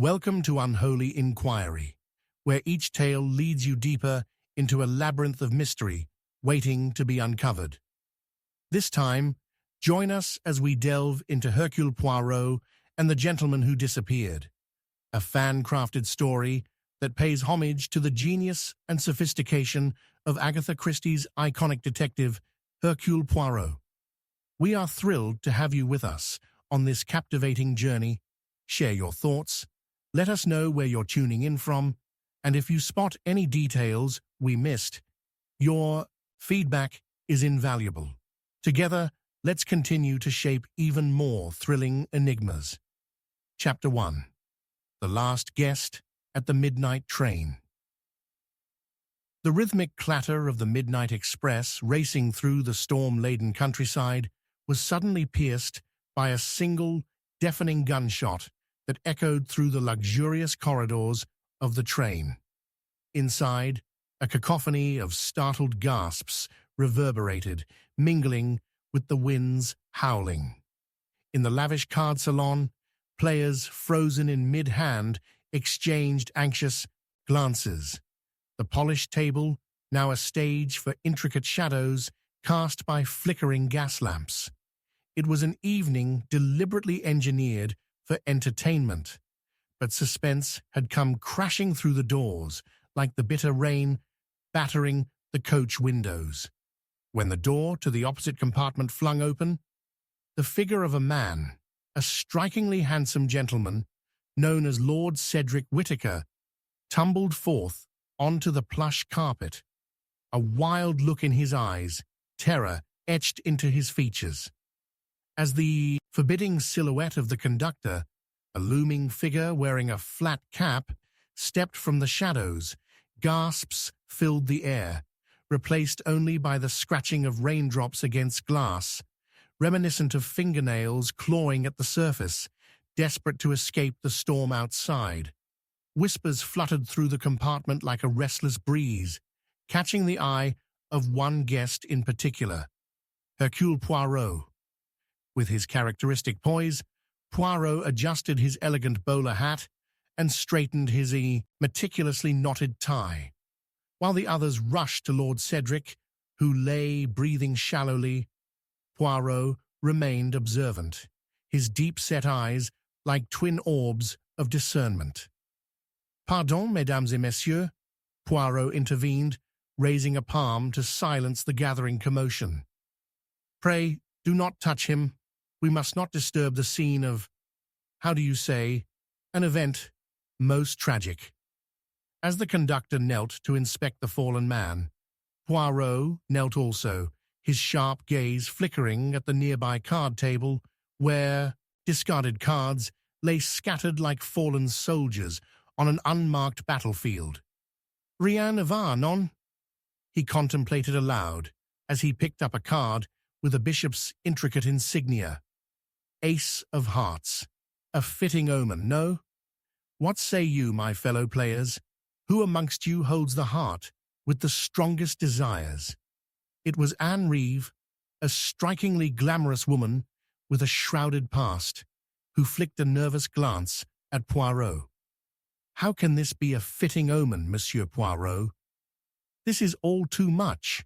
Welcome to Unholy Inquiry, where each tale leads you deeper into a labyrinth of mystery waiting to be uncovered. This time, join us as we delve into Hercule Poirot and the Gentleman Who Disappeared, a fan-crafted story that pays homage to the genius and sophistication of Agatha Christie's iconic detective, Hercule Poirot. We are thrilled to have you with us on this captivating journey. Share your thoughts, let us know where you're tuning in from, and if you spot any details we missed, your feedback is invaluable. Together, let's continue to shape even more thrilling enigmas. Chapter 1. The Last Guest at the Midnight Train. The rhythmic clatter of the Midnight Express racing through the storm-laden countryside was suddenly pierced by a single, deafening gunshot that echoed through the luxurious corridors of the train. Inside, a cacophony of startled gasps reverberated, mingling with the wind's howling. In the lavish card salon, players frozen in mid-hand exchanged anxious glances. The polished table, now a stage for intricate shadows cast by flickering gas lamps. It was an evening deliberately engineered for entertainment, but suspense had come crashing through the doors like the bitter rain battering the coach windows. When the door to the opposite compartment flung open, the figure of a man, a strikingly handsome gentleman, known as Lord Cedric Whittaker, tumbled forth onto the plush carpet, a wild look in his eyes, terror etched into his features. As the forbidding silhouette of the conductor, a looming figure wearing a flat cap, stepped from the shadows, gasps filled the air, replaced only by the scratching of raindrops against glass, reminiscent of fingernails clawing at the surface, desperate to escape the storm outside. Whispers fluttered through the compartment like a restless breeze, catching the eye of one guest in particular, Hercule Poirot. With his characteristic poise, Poirot adjusted his elegant bowler hat and straightened his meticulously knotted tie, while the others rushed to Lord Cedric, who lay breathing shallowly. Poirot remained observant, his deep-set eyes like twin orbs of discernment. "Pardon, mesdames et messieurs," Poirot intervened, raising a palm to silence the gathering commotion. "Pray, do not touch him. We must not disturb the scene of, how do you say, an event most tragic." As the conductor knelt to inspect the fallen man, Poirot knelt also, his sharp gaze flickering at the nearby card table where discarded cards lay scattered like fallen soldiers on an unmarked battlefield. "Rien ne va, non?" he contemplated aloud as he picked up a card with a bishop's intricate insignia. Ace of Hearts. A fitting omen, no? What say you, my fellow players? Who amongst you holds the heart with the strongest desires? It was Anne Reeve, a strikingly glamorous woman with a shrouded past, who flicked a nervous glance at Poirot. "How can this be a fitting omen, Monsieur Poirot? This is all too much.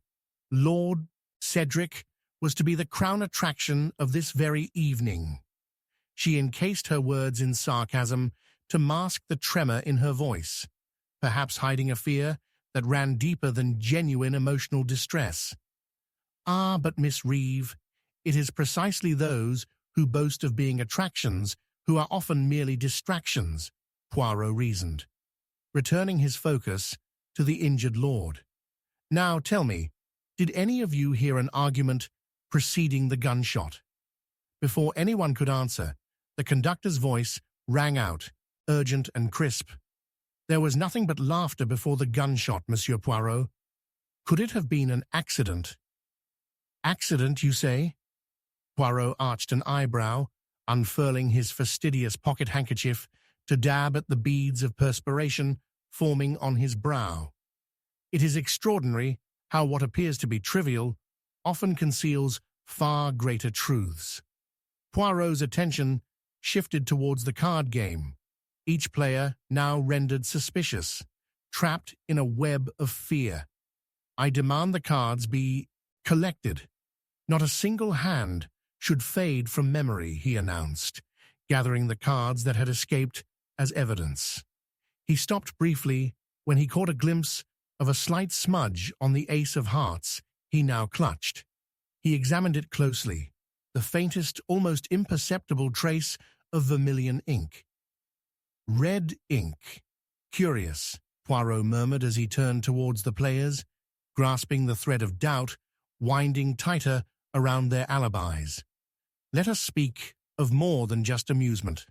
Lord Cedric was to be the crown attraction of this very evening." She encased her words in sarcasm to mask the tremor in her voice, perhaps hiding a fear that ran deeper than genuine emotional distress. "Ah, but Miss Reeve, it is precisely those who boast of being attractions who are often merely distractions," Poirot reasoned, returning his focus to the injured lord. "Now tell me, did any of you hear an argument preceding the gunshot?" Before anyone could answer, the conductor's voice rang out, urgent and crisp. "There was nothing but laughter before the gunshot, Monsieur Poirot. Could it have been an accident?" "Accident, you say?" Poirot arched an eyebrow, unfurling his fastidious pocket handkerchief to dab at the beads of perspiration forming on his brow. It is extraordinary how what appears to be trivial often conceals far greater truths. Poirot's attention shifted towards the card game, each player now rendered suspicious, trapped in a web of fear. I demand the cards be collected. Not a single hand should fade from memory, he announced, gathering the cards that had escaped as evidence. He stopped briefly when he caught a glimpse of a slight smudge on the ace of hearts he now clutched. He examined it closely, the faintest, almost imperceptible trace of vermilion ink. Red ink. Curious, Poirot murmured as he turned towards the players, grasping the thread of doubt, winding tighter around their alibis. Let us speak of more than just amusement.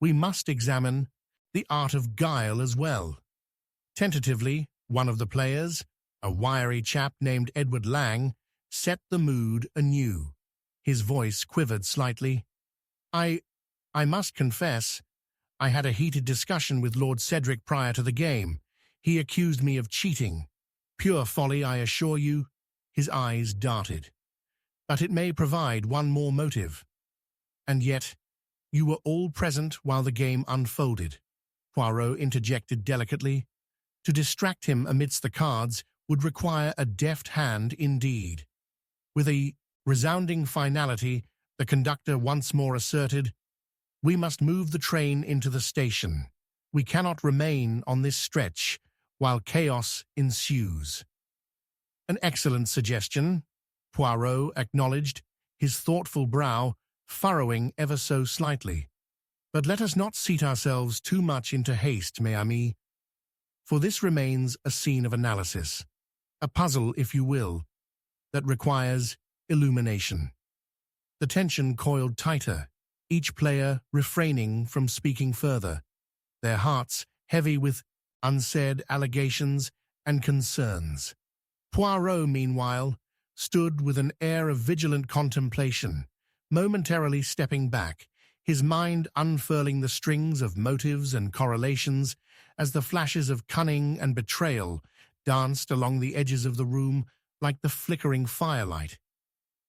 We must examine the art of guile as well. Tentatively, one of the players, a wiry chap named Edward Lang, set the mood anew. His voice quivered slightly. I must confess, I had a heated discussion with Lord Cedric prior to the game. He accused me of cheating. Pure folly, I assure you. His eyes darted. But it may provide one more motive. And yet, you were all present while the game unfolded, Poirot interjected delicately. To distract him amidst the cards would require a deft hand indeed. With a resounding finality, the conductor once more asserted, "We must move the train into the station. We cannot remain on this stretch while chaos ensues." An excellent suggestion, Poirot acknowledged, his thoughtful brow furrowing ever so slightly. But let us not seat ourselves too much into haste, mes amis, for this remains a scene of analysis, a puzzle, if you will, that requires illumination. The tension coiled tighter, each player refraining from speaking further, their hearts heavy with unsaid allegations and concerns. Poirot, meanwhile, stood with an air of vigilant contemplation, momentarily stepping back, his mind unfurling the strings of motives and correlations as the flashes of cunning and betrayal danced along the edges of the room like the flickering firelight.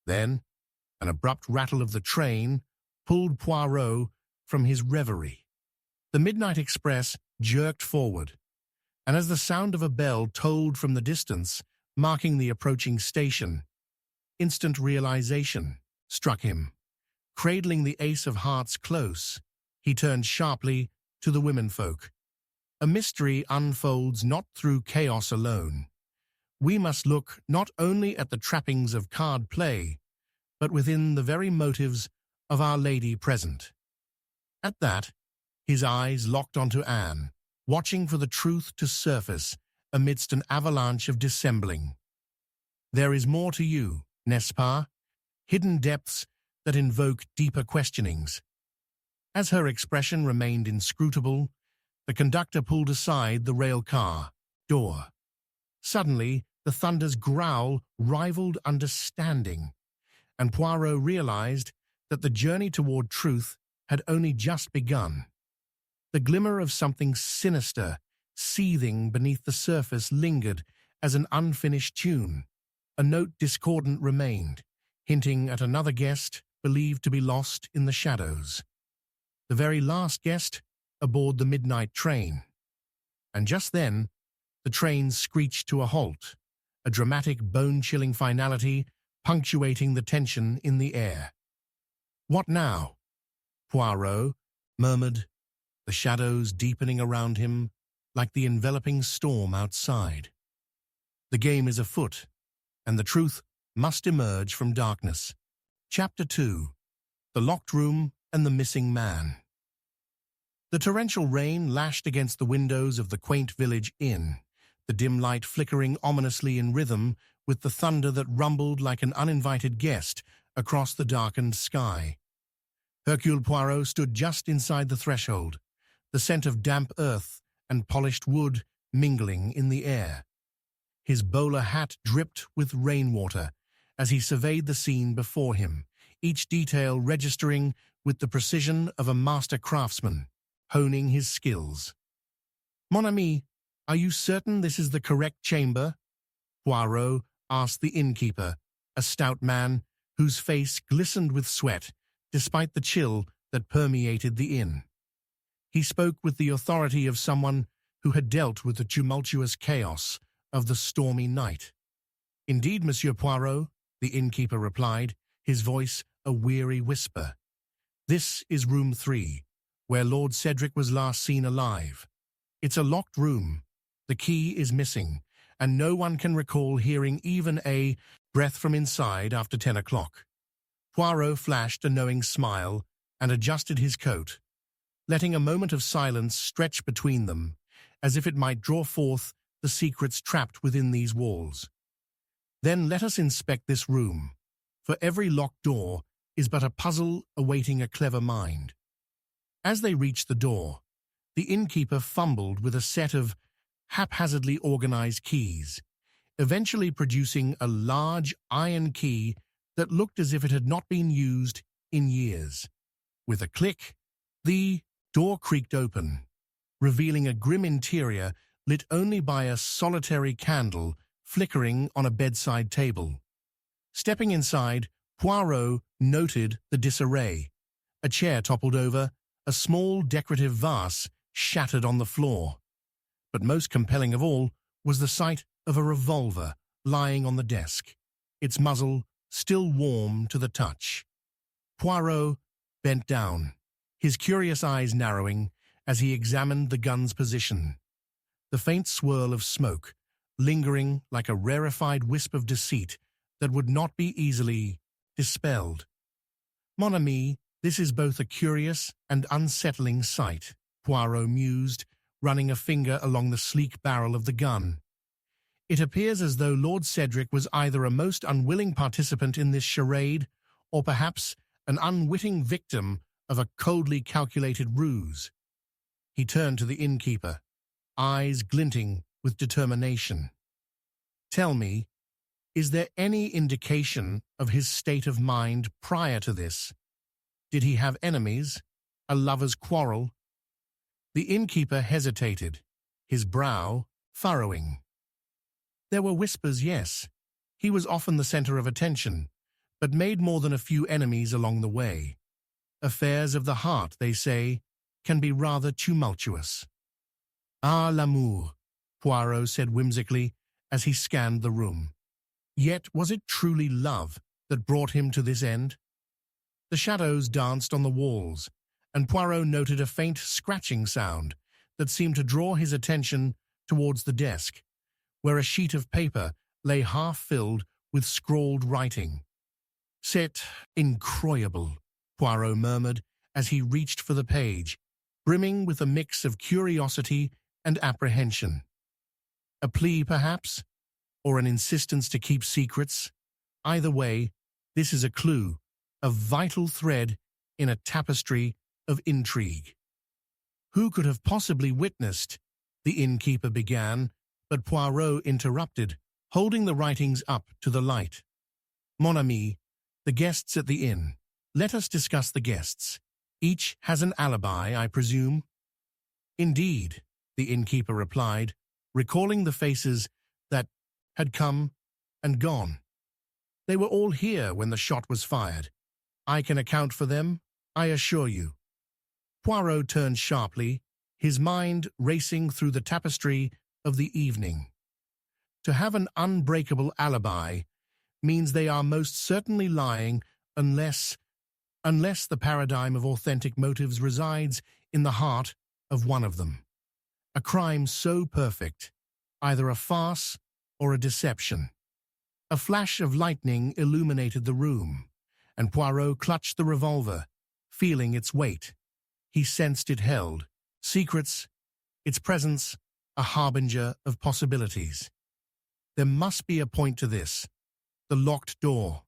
Then, an abrupt rattle of the train pulled Poirot from his reverie. The midnight express jerked forward, and as the sound of a bell tolled from the distance, marking the approaching station, instant realization struck him. Cradling the ace of hearts close, he turned sharply to the womenfolk. A mystery unfolds not through chaos alone. We must look not only at the trappings of card play, but within the very motives of Our Lady present. At that, his eyes locked onto Anne, watching for the truth to surface amidst an avalanche of dissembling. There is more to you, n'est-ce pas? Hidden depths that invoke deeper questionings. As her expression remained inscrutable, the conductor pulled aside the rail car door. Suddenly, the thunder's growl rivaled understanding, and Poirot realized that the journey toward truth had only just begun. The glimmer of something sinister, seething beneath the surface, lingered as an unfinished tune. A note discordant remained, hinting at another guest believed to be lost in the shadows. The very last guest aboard the midnight train. And just then, the train screeched to a halt, a dramatic, bone-chilling finality punctuating the tension in the air. "What now?" Poirot murmured, the shadows deepening around him like the enveloping storm outside. The game is afoot, and the truth must emerge from darkness. Chapter 2. The Locked Room and the Missing Man. The torrential rain lashed against the windows of the quaint village inn, the dim light flickering ominously in rhythm with the thunder that rumbled like an uninvited guest across the darkened sky. Hercule Poirot stood just inside the threshold, the scent of damp earth and polished wood mingling in the air. His bowler hat dripped with rainwater as he surveyed the scene before him, each detail registering with the precision of a master craftsman, honing his skills. "Mon ami, are you certain this is the correct chamber?" Poirot asked the innkeeper, a stout man whose face glistened with sweat despite the chill that permeated the inn. He spoke with the authority of someone who had dealt with the tumultuous chaos of the stormy night. "Indeed, Monsieur Poirot," the innkeeper replied, his voice a weary whisper. "This is room 3, where Lord Cedric was last seen alive. It's a locked room. The key is missing, and no one can recall hearing even a breath from inside after 10 o'clock. Poirot flashed a knowing smile and adjusted his coat, letting a moment of silence stretch between them, as if it might draw forth the secrets trapped within these walls. "Then let us inspect this room, for every locked door is but a puzzle awaiting a clever mind." As they reached the door, the innkeeper fumbled with a set of haphazardly organized keys, eventually producing a large iron key that looked as if it had not been used in years. With a click, the door creaked open, revealing a grim interior lit only by a solitary candle flickering on a bedside table. Stepping inside, Poirot noted the disarray. A chair toppled over, a small decorative vase shattered on the floor. But most compelling of all was the sight of a revolver lying on the desk, its muzzle still warm to the touch. Poirot bent down, his curious eyes narrowing as he examined the gun's position. The faint swirl of smoke, lingering like a rarefied wisp of deceit that would not be easily dispelled. "Mon ami, this is both a curious and unsettling sight," Poirot mused, running a finger along the sleek barrel of the gun. "It appears as though Lord Cedric was either a most unwilling participant in this charade, or perhaps an unwitting victim of a coldly calculated ruse." He turned to the innkeeper, eyes glinting with determination. "Tell me, is there any indication of his state of mind prior to this? Did he have enemies? A lover's quarrel?" The innkeeper hesitated, his brow furrowing. "There were whispers, yes. He was often the center of attention, but made more than a few enemies along the way. Affairs of the heart, they say, can be rather tumultuous." "Ah, l'amour," Poirot said whimsically as he scanned the room. Yet was it truly love that brought him to this end? The shadows danced on the walls, and Poirot noted a faint scratching sound that seemed to draw his attention towards the desk, where a sheet of paper lay half-filled with scrawled writing. "C'est incroyable," Poirot murmured as he reached for the page, brimming with a mix of curiosity and apprehension. A plea, perhaps? Or an insistence to keep secrets? Either way, this is a clue, a vital thread in a tapestry of intrigue. "Who could have possibly witnessed?" the innkeeper began, but Poirot interrupted, holding the writings up to the light. "Mon ami, the guests at the inn. Let us discuss the guests. Each has an alibi, I presume?" "Indeed," the innkeeper replied, recalling the faces that had come and gone. "They were all here when the shot was fired. I can account for them, I assure you." Poirot turned sharply, his mind racing through the tapestry of the evening. To have an unbreakable alibi means they are most certainly lying unless the paradigm of authentic motives resides in the heart of one of them. A crime so perfect, either a farce or a deception. A flash of lightning illuminated the room, and Poirot clutched the revolver, feeling its weight. He sensed it held secrets, its presence a harbinger of possibilities. There must be a point to this. The locked door,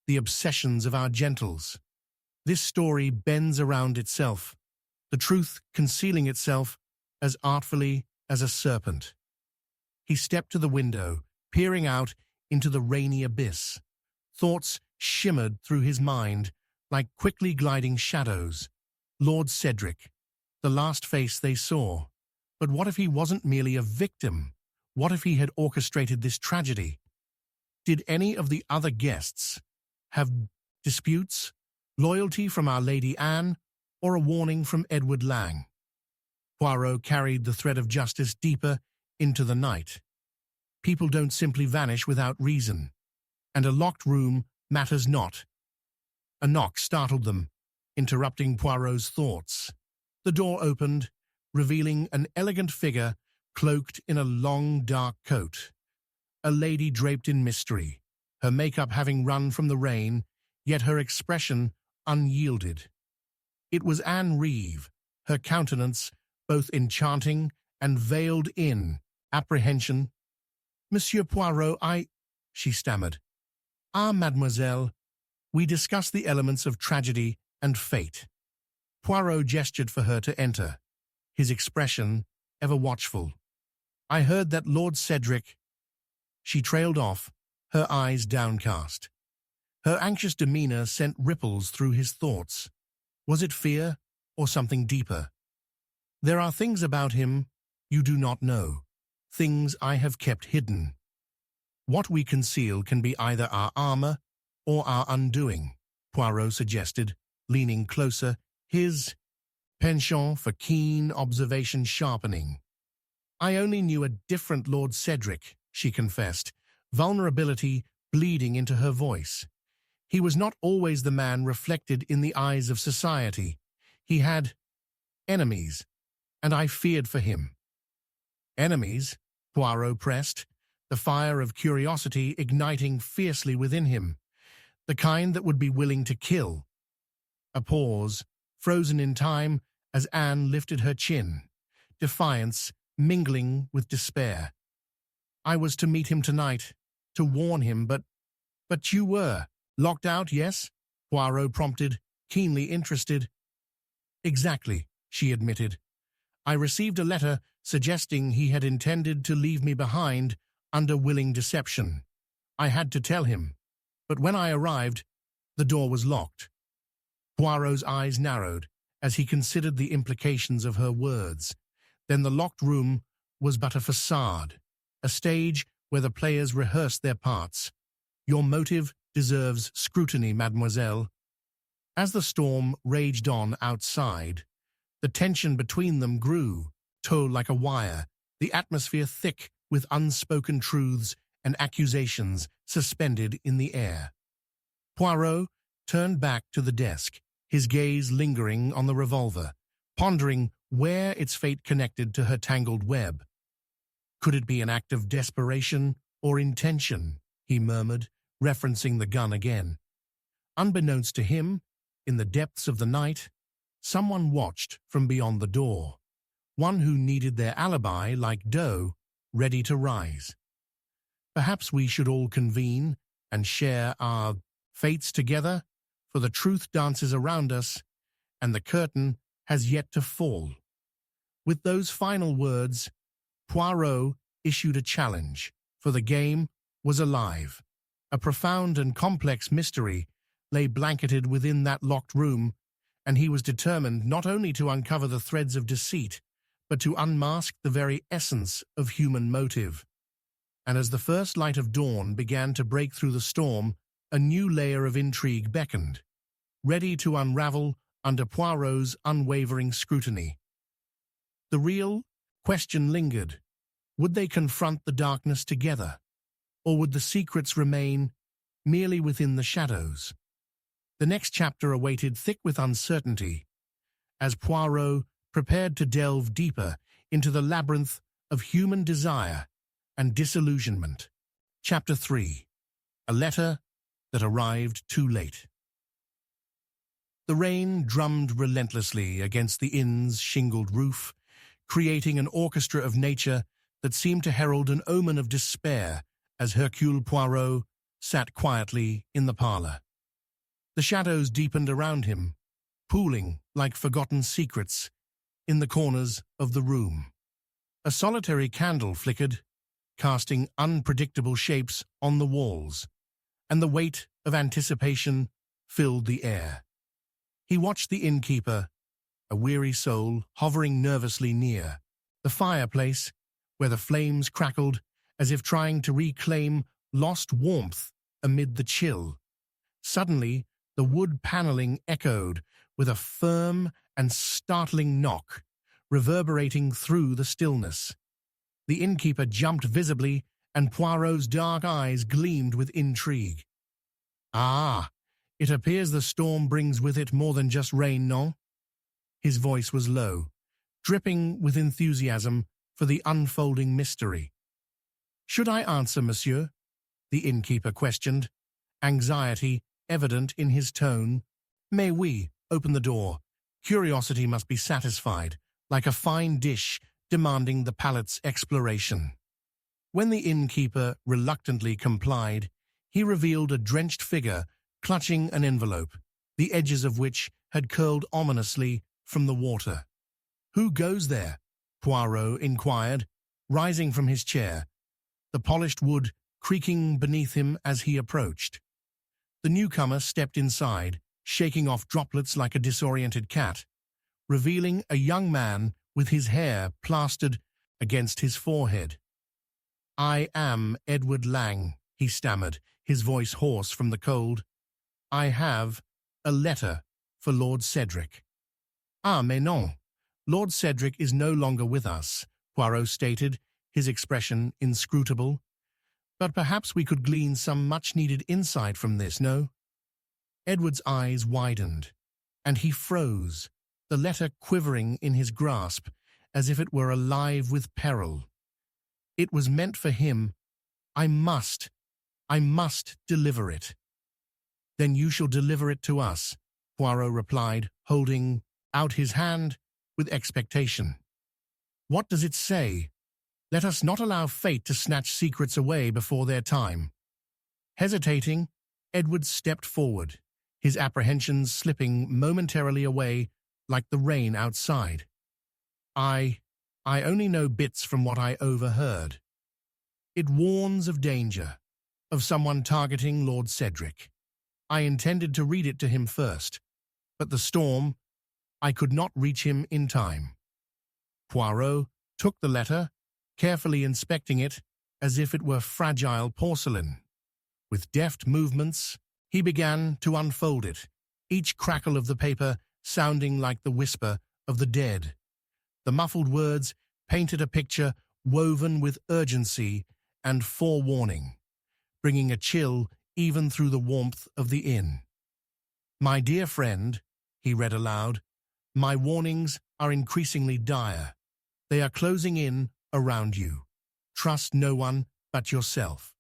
the obsessions of our gentles. This story bends around itself, the truth concealing itself as artfully as a serpent. He stepped to the window, peering out into the rainy abyss. Thoughts shimmered through his mind like quickly gliding shadows. Lord Cedric, the last face they saw. But what if he wasn't merely a victim? What if he had orchestrated this tragedy? Did any of the other guests have disputes, loyalty from Our Lady Anne, or a warning from Edward Lang? Poirot carried the thread of justice deeper into the night. People don't simply vanish without reason, and a locked room matters not. A knock startled them, interrupting Poirot's thoughts. The door opened, revealing an elegant figure cloaked in a long, dark coat. A lady draped in mystery, her makeup having run from the rain, yet her expression unyielded. It was Anne Reeve, her countenance both enchanting and veiled in apprehension. "Monsieur Poirot, she stammered. "Ah, mademoiselle, we discuss the elements of tragedy and fate." Poirot gestured for her to enter, his expression ever watchful. "I heard that Lord Cedric—" She trailed off, her eyes downcast. Her anxious demeanor sent ripples through his thoughts. Was it fear or something deeper? "There are things about him you do not know, things I have kept hidden. What we conceal can be either our armor or our undoing," Poirot suggested, leaning closer, his penchant for keen observation sharpening. "I only knew a different Lord Cedric," she confessed, vulnerability bleeding into her voice. "He was not always the man reflected in the eyes of society. He had enemies, and I feared for him." "Enemies?" Poirot pressed, the fire of curiosity igniting fiercely within him. "The kind that would be willing to kill." A pause, frozen in time as Anne lifted her chin, defiance mingling with despair. "I was to meet him tonight, to warn him, but you were locked out, yes?" Poirot prompted, keenly interested. "Exactly," she admitted. "I received a letter suggesting he had intended to leave me behind under willing deception. I had to tell him, but when I arrived, the door was locked." Poirot's eyes narrowed as he considered the implications of her words. Then the locked room was but a facade, a stage where the players rehearsed their parts. "Your motive deserves scrutiny, mademoiselle." As the storm raged on outside, the tension between them grew, taut like a wire, the atmosphere thick with unspoken truths and accusations suspended in the air. Poirot turned back to the desk, his gaze lingering on the revolver, pondering where its fate connected to her tangled web. "Could it be an act of desperation or intention?" he murmured, referencing the gun again. Unbeknownst to him, in the depths of the night, someone watched from beyond the door, one who needed their alibi like dough, ready to rise. "Perhaps we should all convene and share our fates together, for the truth dances around us, and the curtain has yet to fall." With those final words, Poirot issued a challenge, for the game was alive. A profound and complex mystery lay blanketed within that locked room, and he was determined not only to uncover the threads of deceit, but to unmask the very essence of human motive. And as the first light of dawn began to break through the storm, a new layer of intrigue beckoned, ready to unravel under Poirot's unwavering scrutiny. The real question lingered. Would they confront the darkness together, or would the secrets remain merely within the shadows? The next chapter awaited thick with uncertainty, as Poirot prepared to delve deeper into the labyrinth of human desire and disillusionment. Chapter 3. A letter that arrived too late. The rain drummed relentlessly against the inn's shingled roof, creating an orchestra of nature that seemed to herald an omen of despair as Hercule Poirot sat quietly in the parlor. The shadows deepened around him, pooling like forgotten secrets in the corners of the room. A solitary candle flickered, casting unpredictable shapes on the walls, and the weight of anticipation filled the air. He watched the innkeeper, a weary soul hovering nervously near the fireplace, where the flames crackled as if trying to reclaim lost warmth amid the chill. Suddenly, the wood paneling echoed with a firm and startling knock, reverberating through the stillness. The innkeeper jumped visibly, and Poirot's dark eyes gleamed with intrigue. "Ah, it appears the storm brings with it more than just rain, non?" His voice was low, dripping with enthusiasm for the unfolding mystery. "Should I answer, monsieur?" the innkeeper questioned, anxiety evident in his tone. "May we open the door? Curiosity must be satisfied, like a fine dish demanding the palate's exploration." When the innkeeper reluctantly complied, he revealed a drenched figure clutching an envelope, the edges of which had curled ominously from the water. "Who goes there?" Poirot inquired, rising from his chair, the polished wood creaking beneath him as he approached. The newcomer stepped inside, shaking off droplets like a disoriented cat, revealing a young man with his hair plastered against his forehead. "I am Edward Lang," he stammered, his voice hoarse from the cold. "I have a letter for Lord Cedric." "Ah, mais non. Lord Cedric is no longer with us," Poirot stated, his expression inscrutable. "But perhaps we could glean some much-needed insight from this, no?" Edward's eyes widened, and he froze, the letter quivering in his grasp as if it were alive with peril. "It was meant for him. I must deliver it." "Then you shall deliver it to us," Poirot replied, holding out his hand with expectation. "What does it say? Let us not allow fate to snatch secrets away before their time." Hesitating, Edward stepped forward, his apprehensions slipping momentarily away like the rain outside. I only know bits from what I overheard. It warns of danger, of someone targeting Lord Cedric. I intended to read it to him first, but the storm, I could not reach him in time." Poirot took the letter, carefully inspecting it as if it were fragile porcelain. With deft movements, he began to unfold it, each crackle of the paper sounding like the whisper of the dead. The muffled words painted a picture woven with urgency and forewarning, bringing a chill even through the warmth of the inn. "My dear friend," he read aloud, "my warnings are increasingly dire. They are closing in around you. Trust no one but yourself.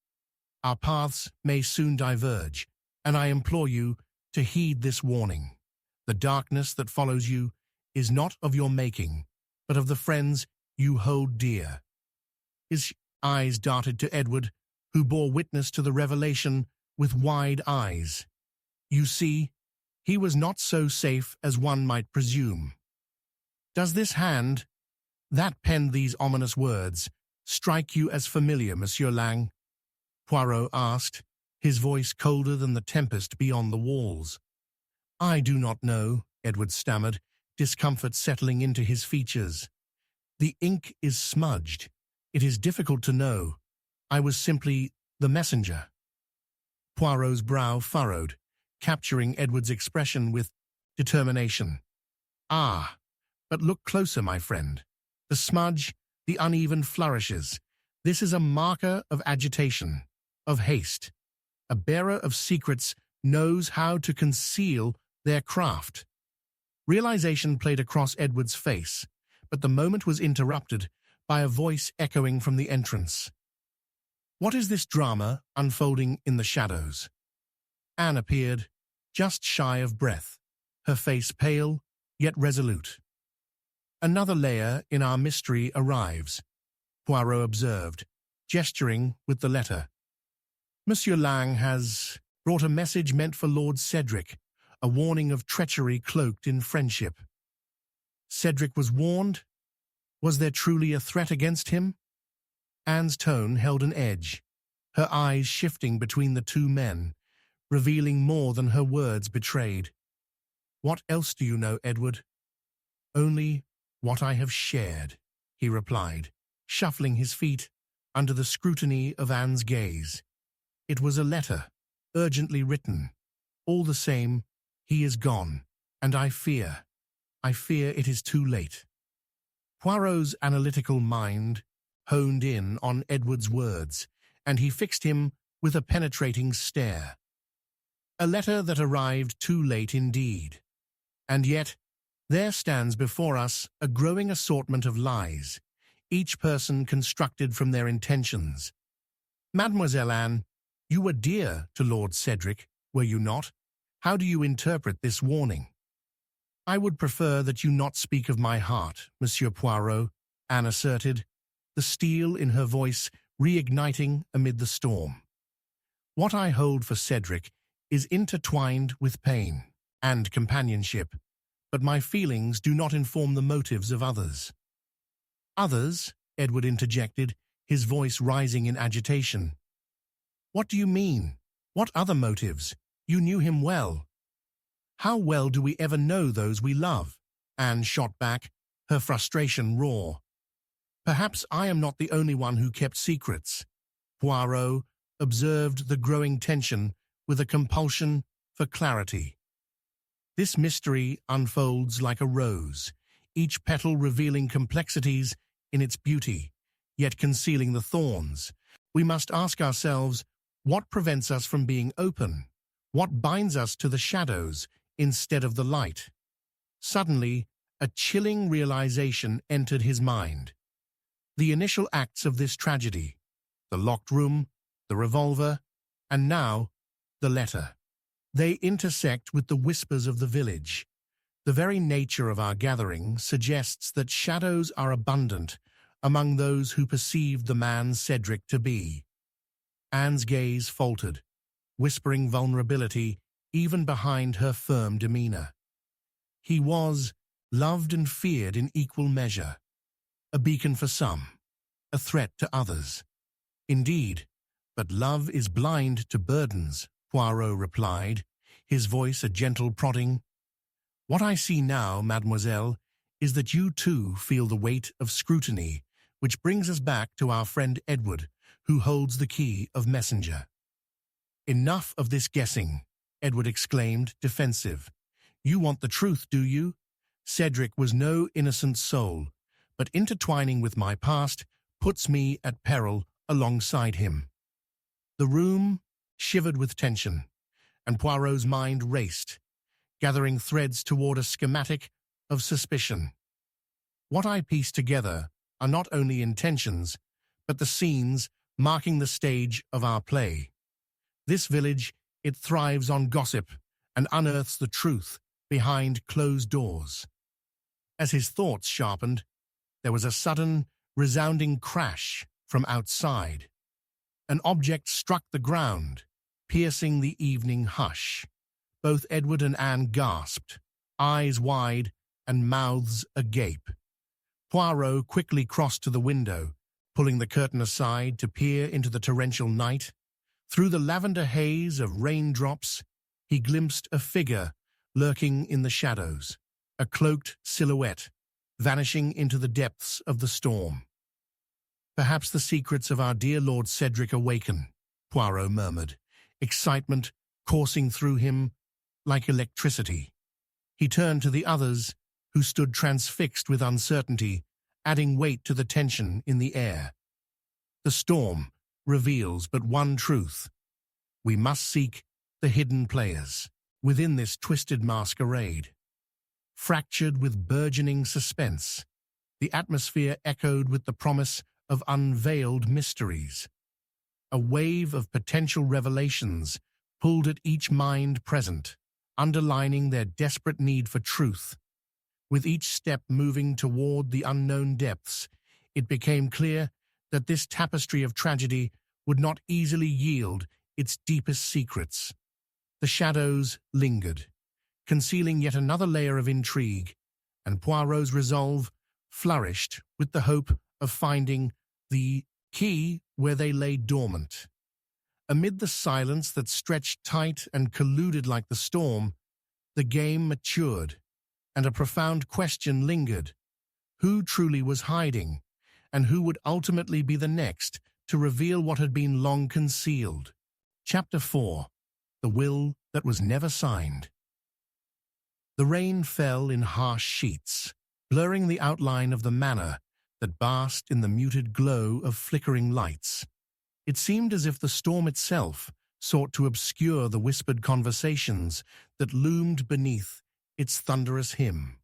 Our paths may soon diverge, and I implore you to heed this warning. The darkness that follows you is not of your making, but of the friends you hold dear." His eyes darted to Edward, who bore witness to the revelation with wide eyes. You see, he was not so safe as one might presume. "Does this hand, that penned these ominous words, strike you as familiar, Monsieur Lang?" Poirot asked, his voice colder than the tempest beyond the walls. "I do not know," Edward stammered, discomfort settling into his features. "The ink is smudged. It is difficult to know. I was simply the messenger." Poirot's brow furrowed, capturing Edward's expression with determination. "Ah, but look closer, my friend. The smudge, the uneven flourishes. This is a marker of agitation, of haste. A bearer of secrets knows how to conceal their craft." Realization played across Edward's face, but the moment was interrupted by a voice echoing from the entrance. "What is this drama unfolding in the shadows?" Anne appeared, just shy of breath, her face pale yet resolute. "Another layer in our mystery arrives," Poirot observed, gesturing with the letter. "Monsieur Lang has brought a message meant for Lord Cedric, a warning of treachery cloaked in friendship." Cedric was warned? Was there truly a threat against him? Anne's tone held an edge, her eyes shifting between the two men, revealing more than her words betrayed. "What else do you know, Edward?" "Only what I have shared," he replied, shuffling his feet under the scrutiny of Anne's gaze. "It was a letter, urgently written. All the same, he is gone, and I fear it is too late." Poirot's analytical mind honed in on Edward's words, and he fixed him with a penetrating stare. A letter that arrived too late indeed. And yet, there stands before us a growing assortment of lies, each person constructed from their intentions. Mademoiselle Anne, you were dear to Lord Cedric, were you not? How do you interpret this warning? I would prefer that you not speak of my heart, Monsieur Poirot, Anne asserted, the steel in her voice reigniting amid the storm. What I hold for Cedric is intertwined with pain and companionship, but my feelings do not inform the motives of others. Others? Edward interjected, his voice rising in agitation. What do you mean? What other motives? You knew him well. How well do we ever know those we love? Anne shot back, her frustration raw. Perhaps I am not the only one who kept secrets. Poirot observed the growing tension with a compulsion for clarity. This mystery unfolds like a rose, each petal revealing complexities in its beauty, yet concealing the thorns. We must ask ourselves, what prevents us from being open? What binds us to the shadows instead of the light? Suddenly, a chilling realization entered his mind. The initial acts of this tragedy, the locked room, the revolver, and now, the letter. They intersect with the whispers of the village. The very nature of our gathering suggests that shadows are abundant among those who perceived the man Cedric to be. Anne's gaze faltered, whispering vulnerability even behind her firm demeanor. He was loved and feared in equal measure, a beacon for some, a threat to others. Indeed, but love is blind to burdens, Poirot replied, his voice a gentle prodding. What I see now, mademoiselle, is that you too feel the weight of scrutiny, which brings us back to our friend Edward, who holds the key of messenger. Enough of this guessing, Edward exclaimed, defensive. You want the truth, do you? Cedric was no innocent soul, but intertwining with my past puts me at peril alongside him. The room shivered with tension, and Poirot's mind raced, gathering threads toward a schematic of suspicion. What I piece together are not only intentions, but the scenes marking the stage of our play. This village, it thrives on gossip and unearths the truth behind closed doors. As his thoughts sharpened, there was a sudden, resounding crash from outside. An object struck the ground, piercing the evening hush. Both Edward and Anne gasped, eyes wide and mouths agape. Poirot quickly crossed to the window, pulling the curtain aside to peer into the torrential night. Through the lavender haze of raindrops, he glimpsed a figure lurking in the shadows, a cloaked silhouette, vanishing into the depths of the storm. Perhaps the secrets of our dear Lord Cedric awaken, Poirot murmured, excitement coursing through him like electricity. He turned to the others, who stood transfixed with uncertainty, adding weight to the tension in the air. The storm reveals but one truth. We must seek the hidden players within this twisted masquerade. Fractured with burgeoning suspense, the atmosphere echoed with the promise of unveiled mysteries. A wave of potential revelations pulled at each mind present, underlining their desperate need for truth. With each step moving toward the unknown depths, it became clear that this tapestry of tragedy would not easily yield its deepest secrets. The shadows lingered, concealing yet another layer of intrigue, and Poirot's resolve flourished with the hope of finding the key where they lay dormant. Amid the silence that stretched tight and colluded like the storm, the game matured, and a profound question lingered. Who truly was hiding, and who would ultimately be the next to reveal what had been long concealed? Chapter 4. The Will That Was Never Signed. The rain fell in harsh sheets, blurring the outline of the manor that basked in the muted glow of flickering lights. It seemed as if the storm itself sought to obscure the whispered conversations that loomed beneath its thunderous hymn.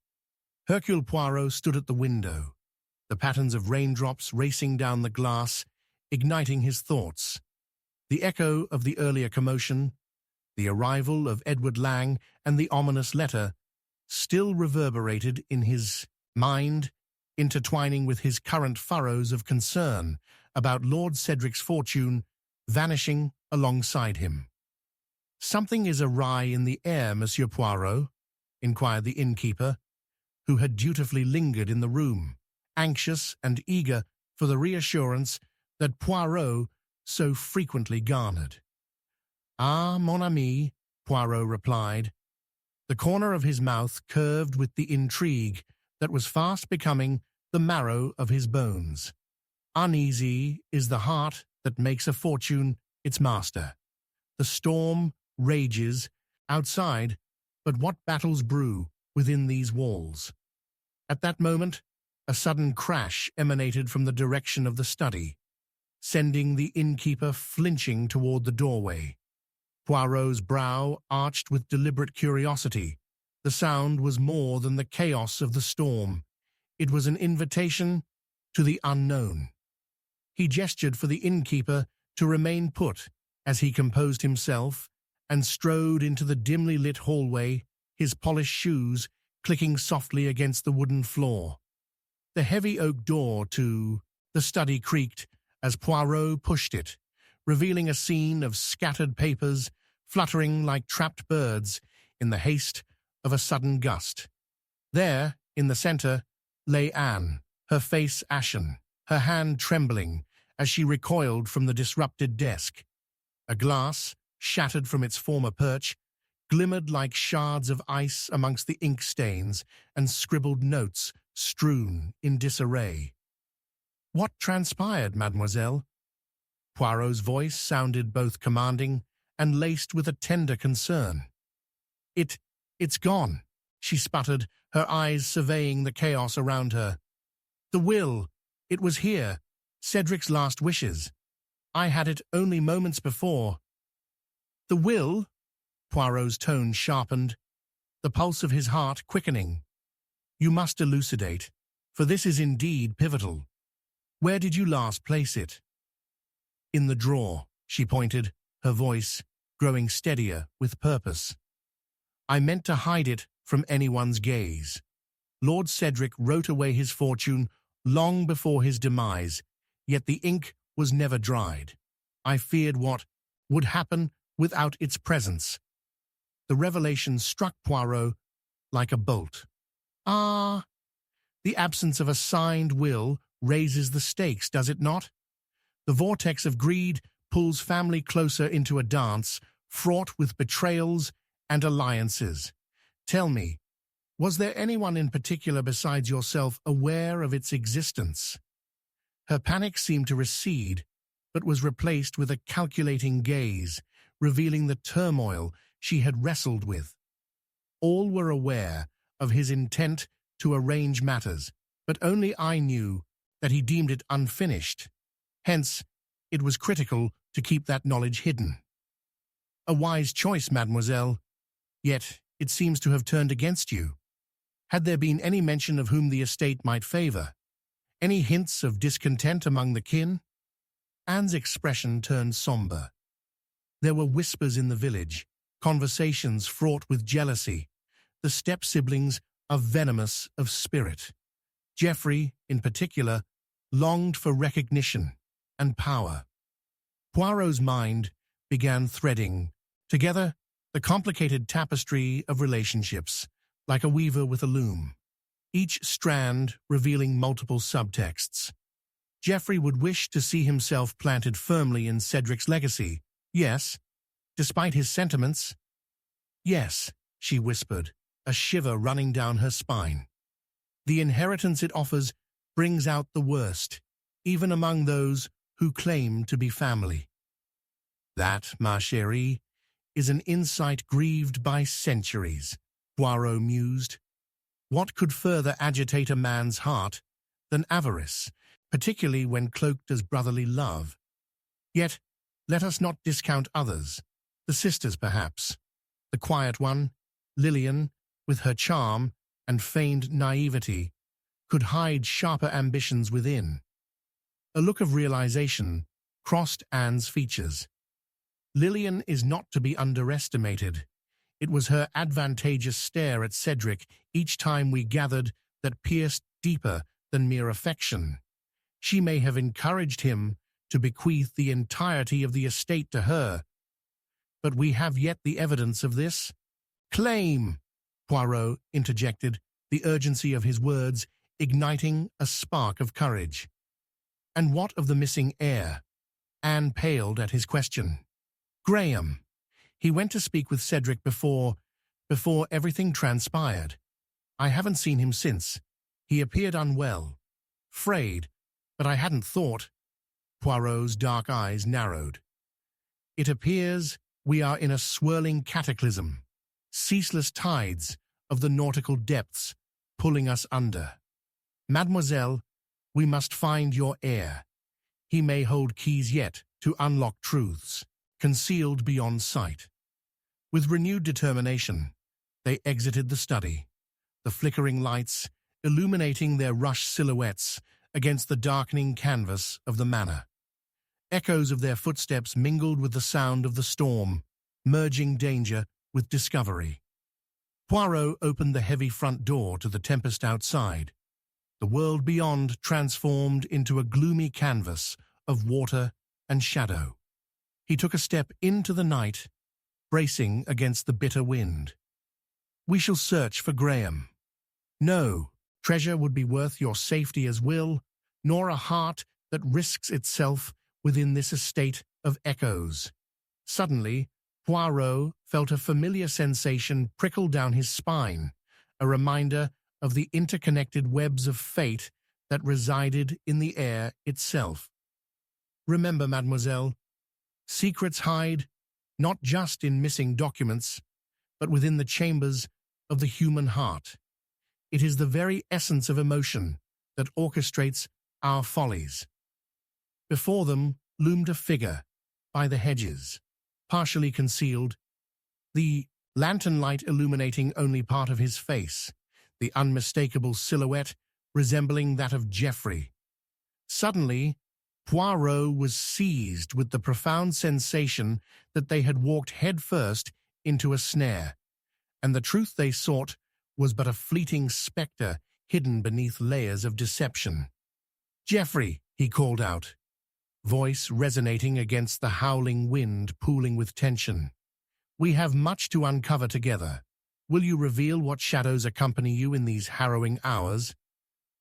Hercule Poirot stood at the window, the patterns of raindrops racing down the glass, igniting his thoughts. The echo of the earlier commotion, the arrival of Edward Lang, and the ominous letter still reverberated in his mind, intertwining with his current furrows of concern about Lord Cedric's fortune vanishing alongside him. "Something is awry in the air, Monsieur Poirot," inquired the innkeeper, who had dutifully lingered in the room, anxious and eager for the reassurance that Poirot so frequently garnered. "Ah, mon ami," Poirot replied, the corner of his mouth curved with the intrigue that was fast becoming the marrow of his bones. "Uneasy is the heart that makes a fortune its master. The storm rages outside, but what battles brew within these walls?" At that moment, a sudden crash emanated from the direction of the study, sending the innkeeper flinching toward the doorway. Poirot's brow arched with deliberate curiosity. The sound was more than the chaos of the storm. It was an invitation to the unknown. He gestured for the innkeeper to remain put as he composed himself and strode into the dimly lit hallway, his polished shoes clicking softly against the wooden floor. The heavy oak door to the study creaked as Poirot pushed it, revealing a scene of scattered papers fluttering like trapped birds in the haste of a sudden gust. There, in the center, lay Anne, her face ashen, her hand trembling as she recoiled from the disrupted desk. A glass, shattered from its former perch, glimmered like shards of ice amongst the ink stains and scribbled notes strewn in disarray. "What transpired, mademoiselle?" Poirot's voice sounded both commanding and laced with a tender concern. It's gone," she sputtered, her eyes surveying the chaos around her. "The will, it was here, Cedric's last wishes. I had it only moments before." "The will?" Poirot's tone sharpened, the pulse of his heart quickening. "You must elucidate, for this is indeed pivotal. Where did you last place it?" "In the drawer," she pointed, her voice growing steadier with purpose. "I meant to hide it from anyone's gaze. Lord Cedric wrote away his fortune long before his demise, yet the ink was never dried. I feared what would happen without its presence." The revelation struck Poirot like a bolt. "Ah, the absence of a signed will raises the stakes, does it not? The vortex of greed pulls family closer into a dance fraught with betrayals and alliances. Tell me, was there anyone in particular besides yourself aware of its existence?" Her panic seemed to recede, but was replaced with a calculating gaze, revealing the turmoil she had wrestled with. "All were aware of his intent to arrange matters, but only I knew that he deemed it unfinished. Hence, it was critical to keep that knowledge hidden." "A wise choice, mademoiselle. Yet it seems to have turned against you. Had there been any mention of whom the estate might favor? Any hints of discontent among the kin?" Anne's expression turned somber. There were whispers in the village, conversations fraught with jealousy. The step-siblings are venomous of spirit. Geoffrey, in particular, longed for recognition and power. Poirot's mind began threading together the complicated tapestry of relationships, like a weaver with a loom, each strand revealing multiple subtexts. Geoffrey would wish to see himself planted firmly in Cedric's legacy, yes, despite his sentiments. "Yes," she whispered, a shiver running down her spine. "The inheritance it offers brings out the worst, even among those who claim to be family." "That, ma chérie, is an insight grieved by centuries," Poirot mused. What could further agitate a man's heart than avarice, particularly when cloaked as brotherly love? Yet, let us not discount others, the sisters perhaps. The quiet one, Lillian, with her charm and feigned naivety, could hide sharper ambitions within. A look of realization crossed Anne's features. Lillian is not to be underestimated. It was her advantageous stare at Cedric each time we gathered that pierced deeper than mere affection. She may have encouraged him to bequeath the entirety of the estate to her. But we have yet the evidence of this. Claim, Poirot interjected, the urgency of his words igniting a spark of courage. And what of the missing heir? Anne paled at his question. Graham. He went to speak with Cedric before everything transpired. I haven't seen him since. He appeared unwell, frayed, but I hadn't thought. Poirot's dark eyes narrowed. It appears we are in a swirling cataclysm, ceaseless tides of the nautical depths pulling us under. Mademoiselle, we must find your heir. He may hold keys yet to unlock truths concealed beyond sight. With renewed determination, they exited the study, the flickering lights illuminating their rushed silhouettes against the darkening canvas of the manor. Echoes of their footsteps mingled with the sound of the storm, merging danger with discovery. Poirot opened the heavy front door to the tempest outside. The world beyond transformed into a gloomy canvas of water and shadow. He took a step into the night, bracing against the bitter wind. We shall search for Graham. No treasure would be worth your safety as will, nor a heart that risks itself within this estate of echoes. Suddenly, Poirot felt a familiar sensation prickle down his spine, a reminder of the interconnected webs of fate that resided in the air itself. Remember, mademoiselle, secrets hide not just in missing documents, but within the chambers of the human heart. It is the very essence of emotion that orchestrates our follies. Before them loomed a figure by the hedges, partially concealed, the lantern light illuminating only part of his face, the unmistakable silhouette resembling that of Geoffrey. Suddenly, Poirot was seized with the profound sensation that they had walked headfirst into a snare, and the truth they sought was but a fleeting spectre hidden beneath layers of deception. "Geoffrey," he called out, voice resonating against the howling wind pooling with tension. "We have much to uncover together. Will you reveal what shadows accompany you in these harrowing hours?"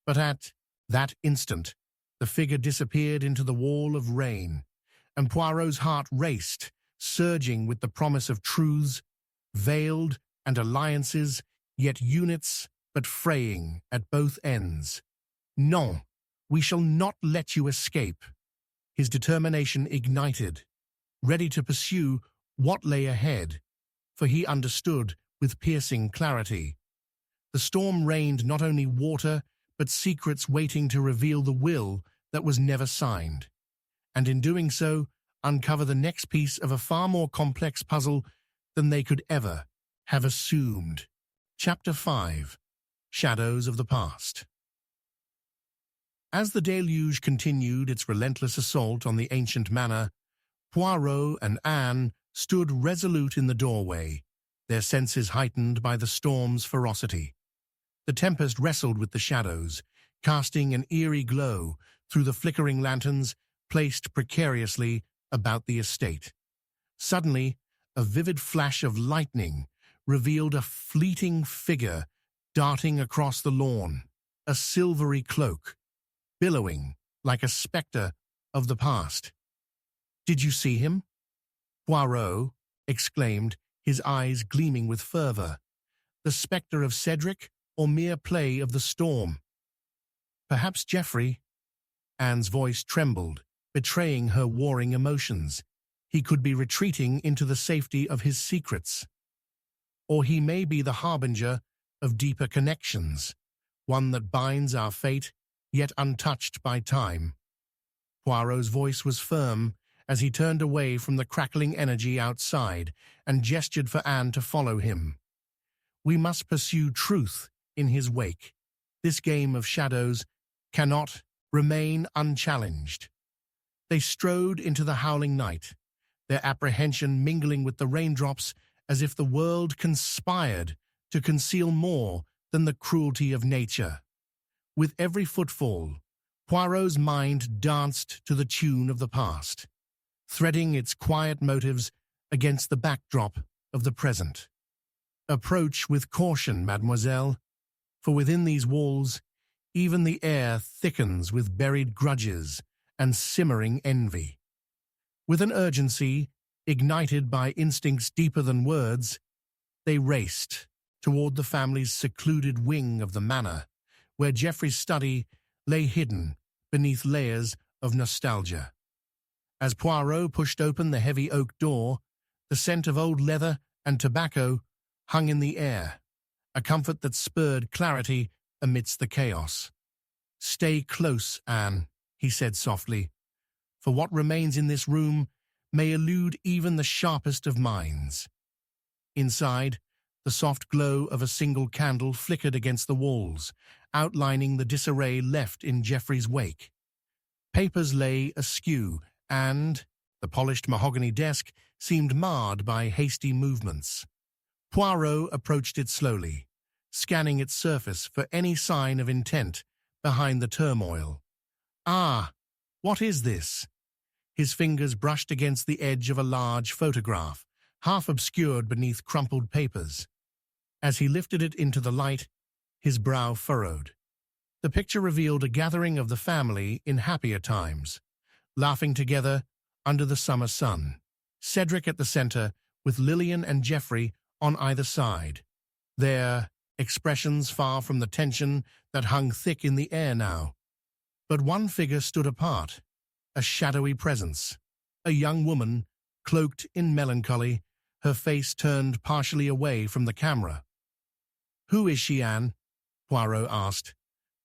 But at that instant, the figure disappeared into the wall of rain, and Poirot's heart raced, surging with the promise of truths, veiled and alliances, yet units but fraying at both ends. "Non, we shall not let you escape." His determination ignited, ready to pursue what lay ahead, for he understood with piercing clarity. The storm rained not only water, but secrets waiting to reveal the will that was never signed, and in doing so, uncover the next piece of a far more complex puzzle than they could ever have assumed. Chapter 5. Shadows of the Past. As the deluge continued its relentless assault on the ancient manor, Poirot and Anne stood resolute in the doorway, their senses heightened by the storm's ferocity. The tempest wrestled with the shadows, casting an eerie glow through the flickering lanterns placed precariously about the estate. Suddenly, a vivid flash of lightning revealed a fleeting figure darting across the lawn, a silvery cloak, billowing like a spectre of the past. "Did you see him?" Poirot exclaimed, his eyes gleaming with fervor. "The spectre of Cedric, or mere play of the storm?" "Perhaps Geoffrey." Anne's voice trembled, betraying her warring emotions. "He could be retreating into the safety of his secrets. Or he may be the harbinger of deeper connections, one that binds our fate, yet untouched by time. Poirot's voice was firm as he turned away from the crackling energy outside and gestured for Anne to follow him. We must pursue truth in his wake. This game of shadows cannot remain unchallenged. They strode into the howling night, their apprehension mingling with the raindrops as if the world conspired to conceal more than the cruelty of nature. With every footfall, Poirot's mind danced to the tune of the past, threading its quiet motives against the backdrop of the present. Approach with caution, mademoiselle, for within these walls, even the air thickens with buried grudges and simmering envy. With an urgency ignited by instincts deeper than words, they raced toward the family's secluded wing of the manor, where Geoffrey's study lay hidden beneath layers of nostalgia. As Poirot pushed open the heavy oak door, the scent of old leather and tobacco hung in the air, a comfort that spurred clarity amidst the chaos. "Stay close, Anne," he said softly, "for what remains in this room may elude even the sharpest of minds." Inside, the soft glow of a single candle flickered against the walls, outlining the disarray left in Geoffrey's wake. Papers lay askew, and the polished mahogany desk seemed marred by hasty movements. Poirot approached it slowly, scanning its surface for any sign of intent behind the turmoil. "Ah, what is this?" His fingers brushed against the edge of a large photograph, half obscured beneath crumpled papers. As he lifted it into the light, his brow furrowed. The picture revealed a gathering of the family in happier times, laughing together under the summer sun. Cedric at the center, with Lillian and Geoffrey on either side, their expressions far from the tension that hung thick in the air now. But one figure stood apart, a shadowy presence, a young woman, cloaked in melancholy, her face turned partially away from the camera. "Who is she, Anne?" Poirot asked,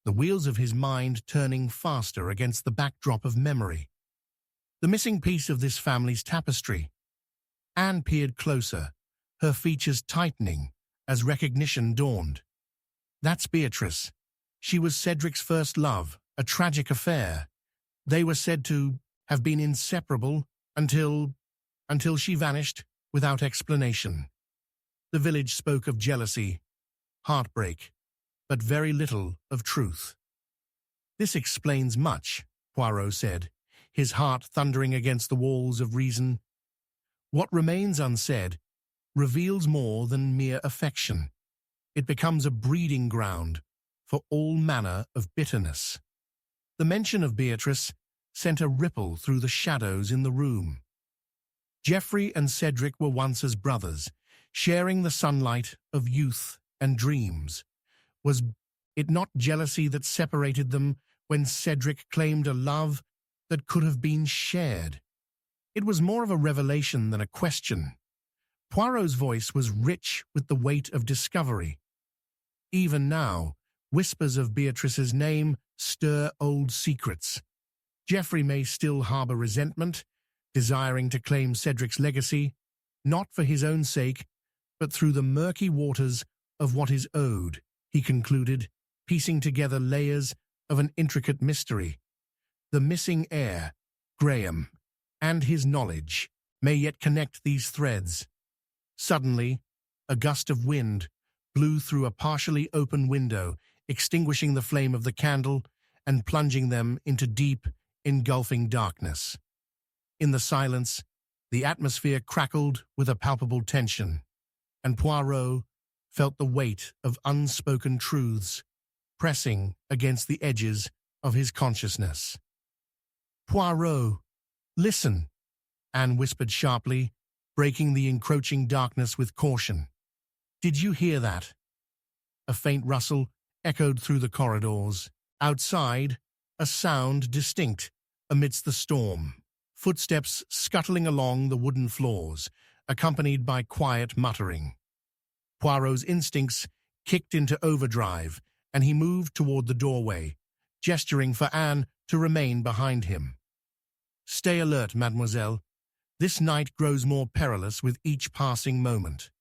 the wheels of his mind turning faster against the backdrop of memory. "The missing piece of this family's tapestry." Anne peered closer, her features tightening as recognition dawned. "That's Beatrice. She was Cedric's first love, a tragic affair. They were said to have been inseparable until she vanished without explanation. The village spoke of jealousy, heartbreak, but very little of truth." "This explains much," Poirot said, his heart thundering against the walls of reason. "What remains unsaid reveals more than mere affection. It becomes a breeding ground for all manner of bitterness." The mention of Beatrice sent a ripple through the shadows in the room. Geoffrey and Cedric were once as brothers, sharing the sunlight of youth and dreams. Was it not jealousy that separated them when Cedric claimed a love that could have been shared? It was more of a revelation than a question. Poirot's voice was rich with the weight of discovery. Even now, whispers of Beatrice's name stir old secrets. Geoffrey may still harbor resentment, desiring to claim Cedric's legacy, not for his own sake, but through the murky waters of what is owed, he concluded, piecing together layers of an intricate mystery. The missing heir, Graham, and his knowledge may yet connect these threads. Suddenly, a gust of wind blew through a partially open window, extinguishing the flame of the candle and plunging them into deep, engulfing darkness. In the silence, the atmosphere crackled with a palpable tension, and Poirot felt the weight of unspoken truths pressing against the edges of his consciousness. "Poirot, listen," Anne whispered sharply, breaking the encroaching darkness with caution. "Did you hear that?" A faint rustle echoed through the corridors. Outside, a sound distinct amidst the storm. Footsteps scuttling along the wooden floors, accompanied by quiet muttering. Poirot's instincts kicked into overdrive, and he moved toward the doorway, gesturing for Anne to remain behind him. "Stay alert, mademoiselle. This night grows more perilous with each passing moment."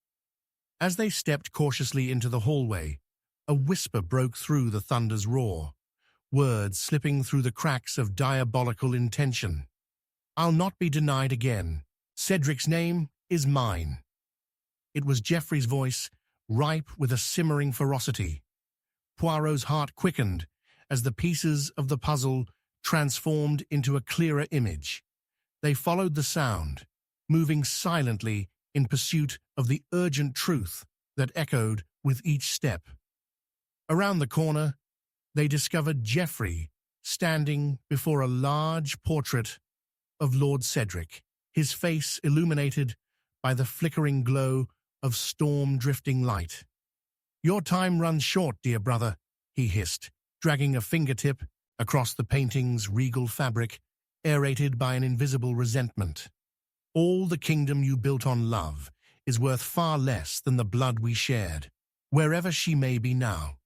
As they stepped cautiously into the hallway, a whisper broke through the thunder's roar, words slipping through the cracks of diabolical intention. "I'll not be denied again. Cedric's name is mine." It was Geoffrey's voice, ripe with a simmering ferocity. Poirot's heart quickened as the pieces of the puzzle transformed into a clearer image. They followed the sound, moving silently in pursuit of the urgent truth that echoed with each step. Around the corner, they discovered Geoffrey standing before a large portrait of Lord Cedric, his face illuminated by the flickering glow of storm-drifting light. "Your time runs short, dear brother," he hissed, dragging a fingertip across the painting's regal fabric, aerated by an invisible resentment. "All the kingdom you built on love is worth far less than the blood we shared, wherever she may be now."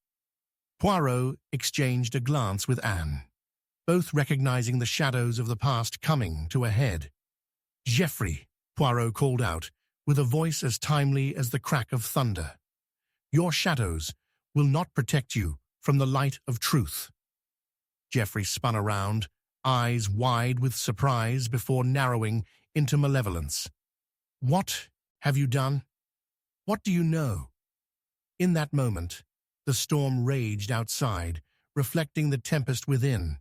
Poirot exchanged a glance with Anne, both recognizing the shadows of the past coming to a head. "Geoffrey," Poirot called out, with a voice as timely as the crack of thunder, "your shadows will not protect you from the light of truth." Geoffrey spun around, eyes wide with surprise before narrowing into malevolence. "What have you done? What do you know?" In that moment, the storm raged outside, reflecting the tempest within.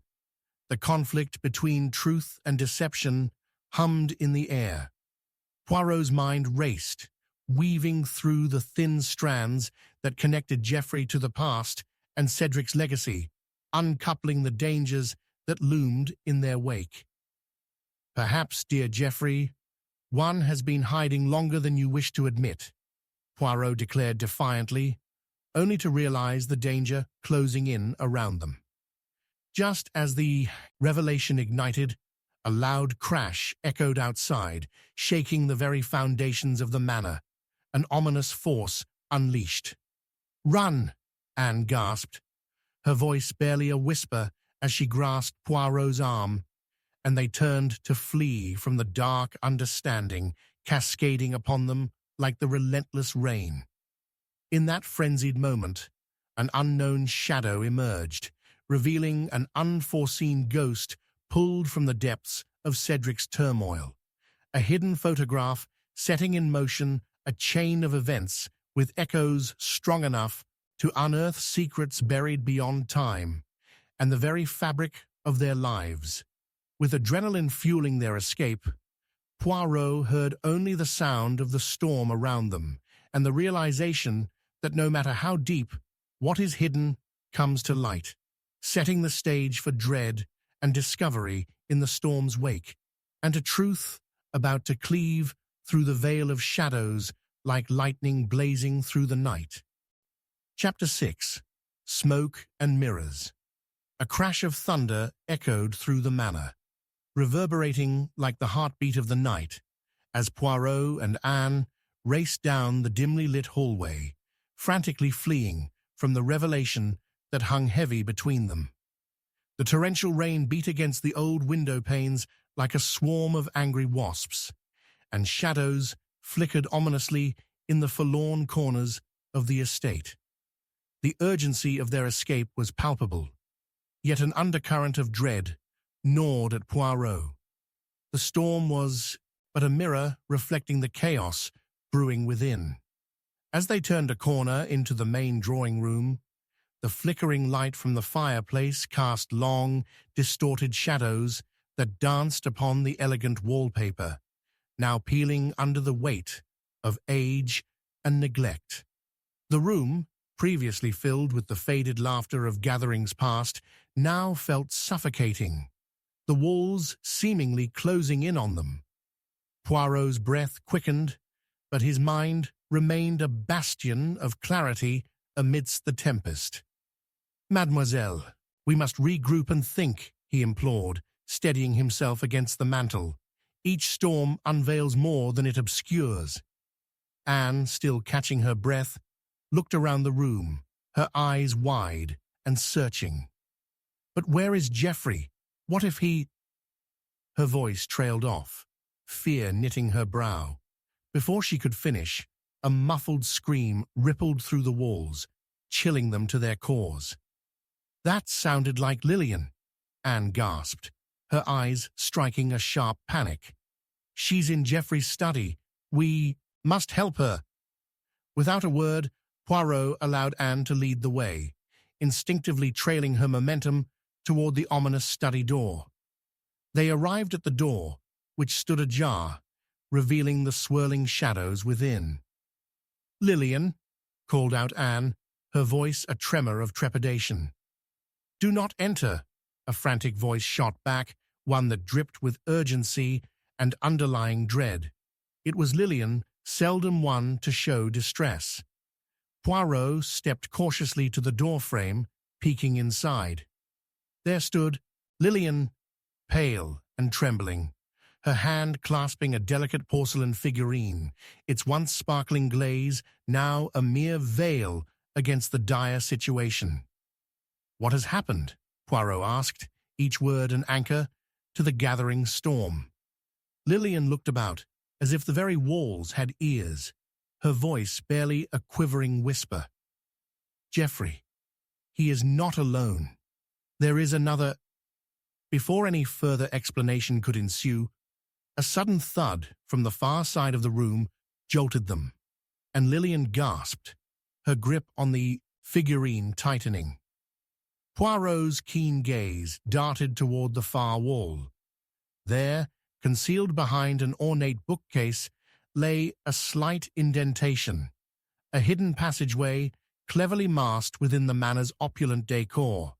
The conflict between truth and deception hummed in the air. Poirot's mind raced, weaving through the thin strands that connected Geoffrey to the past and Cedric's legacy, uncoupling the dangers that loomed in their wake. "Perhaps, dear Geoffrey, one has been hiding longer than you wish to admit," Poirot declared defiantly, only to realize the danger closing in around them. Just as the revelation ignited, a loud crash echoed outside, shaking the very foundations of the manor, an ominous force unleashed. "Run!" Anne gasped, her voice barely a whisper as she grasped Poirot's arm, and they turned to flee from the dark understanding cascading upon them like the relentless rain. In that frenzied moment, an unknown shadow emerged, revealing an unforeseen ghost pulled from the depths of Cedric's turmoil, a hidden photograph setting in motion a chain of events with echoes strong enough to unearth secrets buried beyond time and the very fabric of their lives. With adrenaline fueling their escape, Poirot heard only the sound of the storm around them and the realization that no matter how deep, what is hidden comes to light, setting the stage for dread and discovery in the storm's wake, and a truth about to cleave through the veil of shadows like lightning blazing through the night. Chapter 6. Smoke and Mirrors. A crash of thunder echoed through the manor, reverberating like the heartbeat of the night, as Poirot and Anne raced down the dimly lit hallway, frantically fleeing from the revelation that hung heavy between them. The torrential rain beat against the old window panes like a swarm of angry wasps, and shadows flickered ominously in the forlorn corners of the estate. The urgency of their escape was palpable, yet an undercurrent of dread gnawed at Poirot. The storm was but a mirror reflecting the chaos brewing within. As they turned a corner into the main drawing room, the flickering light from the fireplace cast long, distorted shadows that danced upon the elegant wallpaper, now peeling under the weight of age and neglect. The room, previously filled with the faded laughter of gatherings past, now felt suffocating, the walls seemingly closing in on them. Poirot's breath quickened, but his mind remained a bastion of clarity amidst the tempest. "Mademoiselle, we must regroup and think," he implored, steadying himself against the mantel. "Each storm unveils more than it obscures." Anne, still catching her breath, looked around the room, her eyes wide and searching. But where is Geoffrey? What if he... Her voice trailed off, fear knitting her brow. Before she could finish, a muffled scream rippled through the walls, chilling them to their cores. That sounded like Lillian, Anne gasped, her eyes striking a sharp panic. She's in Geoffrey's study. We must help her. Without a word, Poirot allowed Anne to lead the way, instinctively trailing her momentum toward the ominous study door. They arrived at the door, which stood ajar, revealing the swirling shadows within. "Lillian," called out Anne, her voice a tremor of trepidation. "Do not enter," a frantic voice shot back, one that dripped with urgency and underlying dread. It was Lillian, seldom one to show distress. Poirot stepped cautiously to the doorframe, peeking inside. There stood Lillian, pale and trembling, her hand clasping a delicate porcelain figurine, its once sparkling glaze now a mere veil against the dire situation. "What has happened?" Poirot asked, each word an anchor to the gathering storm. Lillian looked about, as if the very walls had ears, her voice barely a quivering whisper. "Geoffrey, he is not alone. There is another..." Before any further explanation could ensue, a sudden thud from the far side of the room jolted them, and Lillian gasped, her grip on the figurine tightening. Poirot's keen gaze darted toward the far wall. There, concealed behind an ornate bookcase, lay a slight indentation, a hidden passageway cleverly masked within the manor's opulent decor.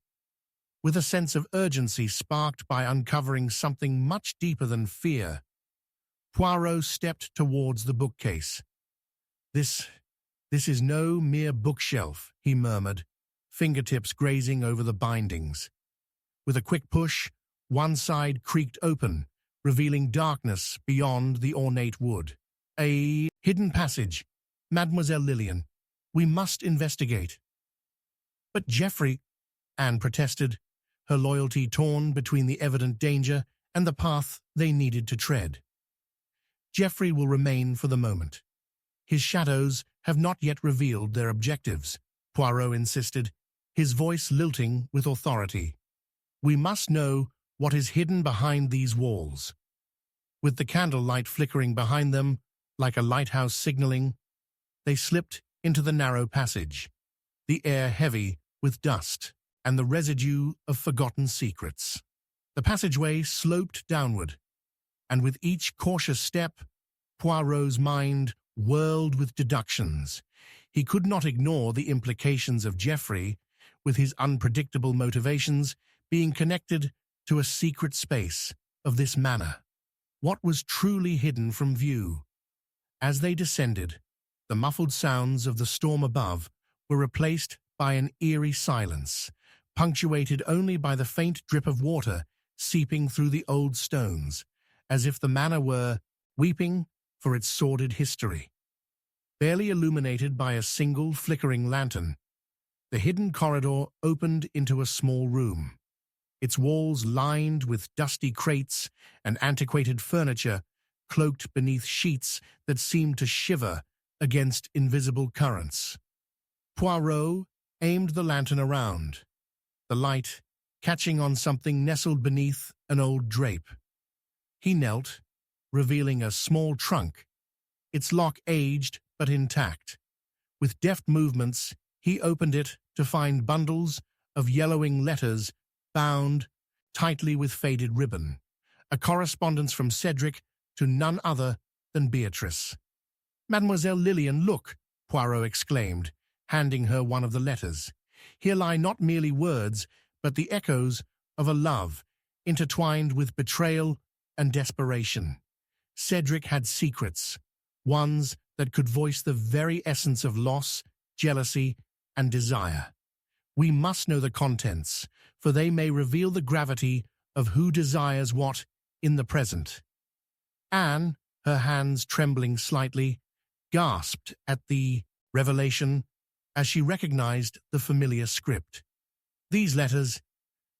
With a sense of urgency sparked by uncovering something much deeper than fear, Poirot stepped towards the bookcase. This is no mere bookshelf," he murmured, fingertips grazing over the bindings. With a quick push, one side creaked open, revealing darkness beyond the ornate wood. "A hidden passage. Mademoiselle Lillian, we must investigate." "But Geoffrey," Anne protested, her loyalty torn between the evident danger and the path they needed to tread. "Geoffrey will remain for the moment. His shadows have not yet revealed their objectives," Poirot insisted, his voice lilting with authority. "We must know what is hidden behind these walls." With the candlelight flickering behind them, like a lighthouse signaling, they slipped into the narrow passage, the air heavy with dust and the residue of forgotten secrets. The passageway sloped downward, and with each cautious step, Poirot's mind whirled with deductions. He could not ignore the implications of Geoffrey, with his unpredictable motivations, being connected to a secret space of this manner. What was truly hidden from view? As they descended, the muffled sounds of the storm above were replaced by an eerie silence, punctuated only by the faint drip of water seeping through the old stones, as if the manor were weeping for its sordid history. Barely illuminated by a single flickering lantern, the hidden corridor opened into a small room, its walls lined with dusty crates and antiquated furniture cloaked beneath sheets that seemed to shiver against invisible currents. Poirot aimed the lantern around, the light catching on something nestled beneath an old drape. He knelt, revealing a small trunk, its lock aged but intact. With deft movements, he opened it to find bundles of yellowing letters bound tightly with faded ribbon, a correspondence from Cedric to none other than Beatrice. "Mademoiselle Lillian, look!" Poirot exclaimed, handing her one of the letters. "Here lie not merely words, but the echoes of a love, intertwined with betrayal and desperation. Cedric had secrets, ones that could voice the very essence of loss, jealousy, and desire. We must know the contents, for they may reveal the gravity of who desires what in the present." Anne, her hands trembling slightly, gasped at the revelation as she recognized the familiar script. These letters,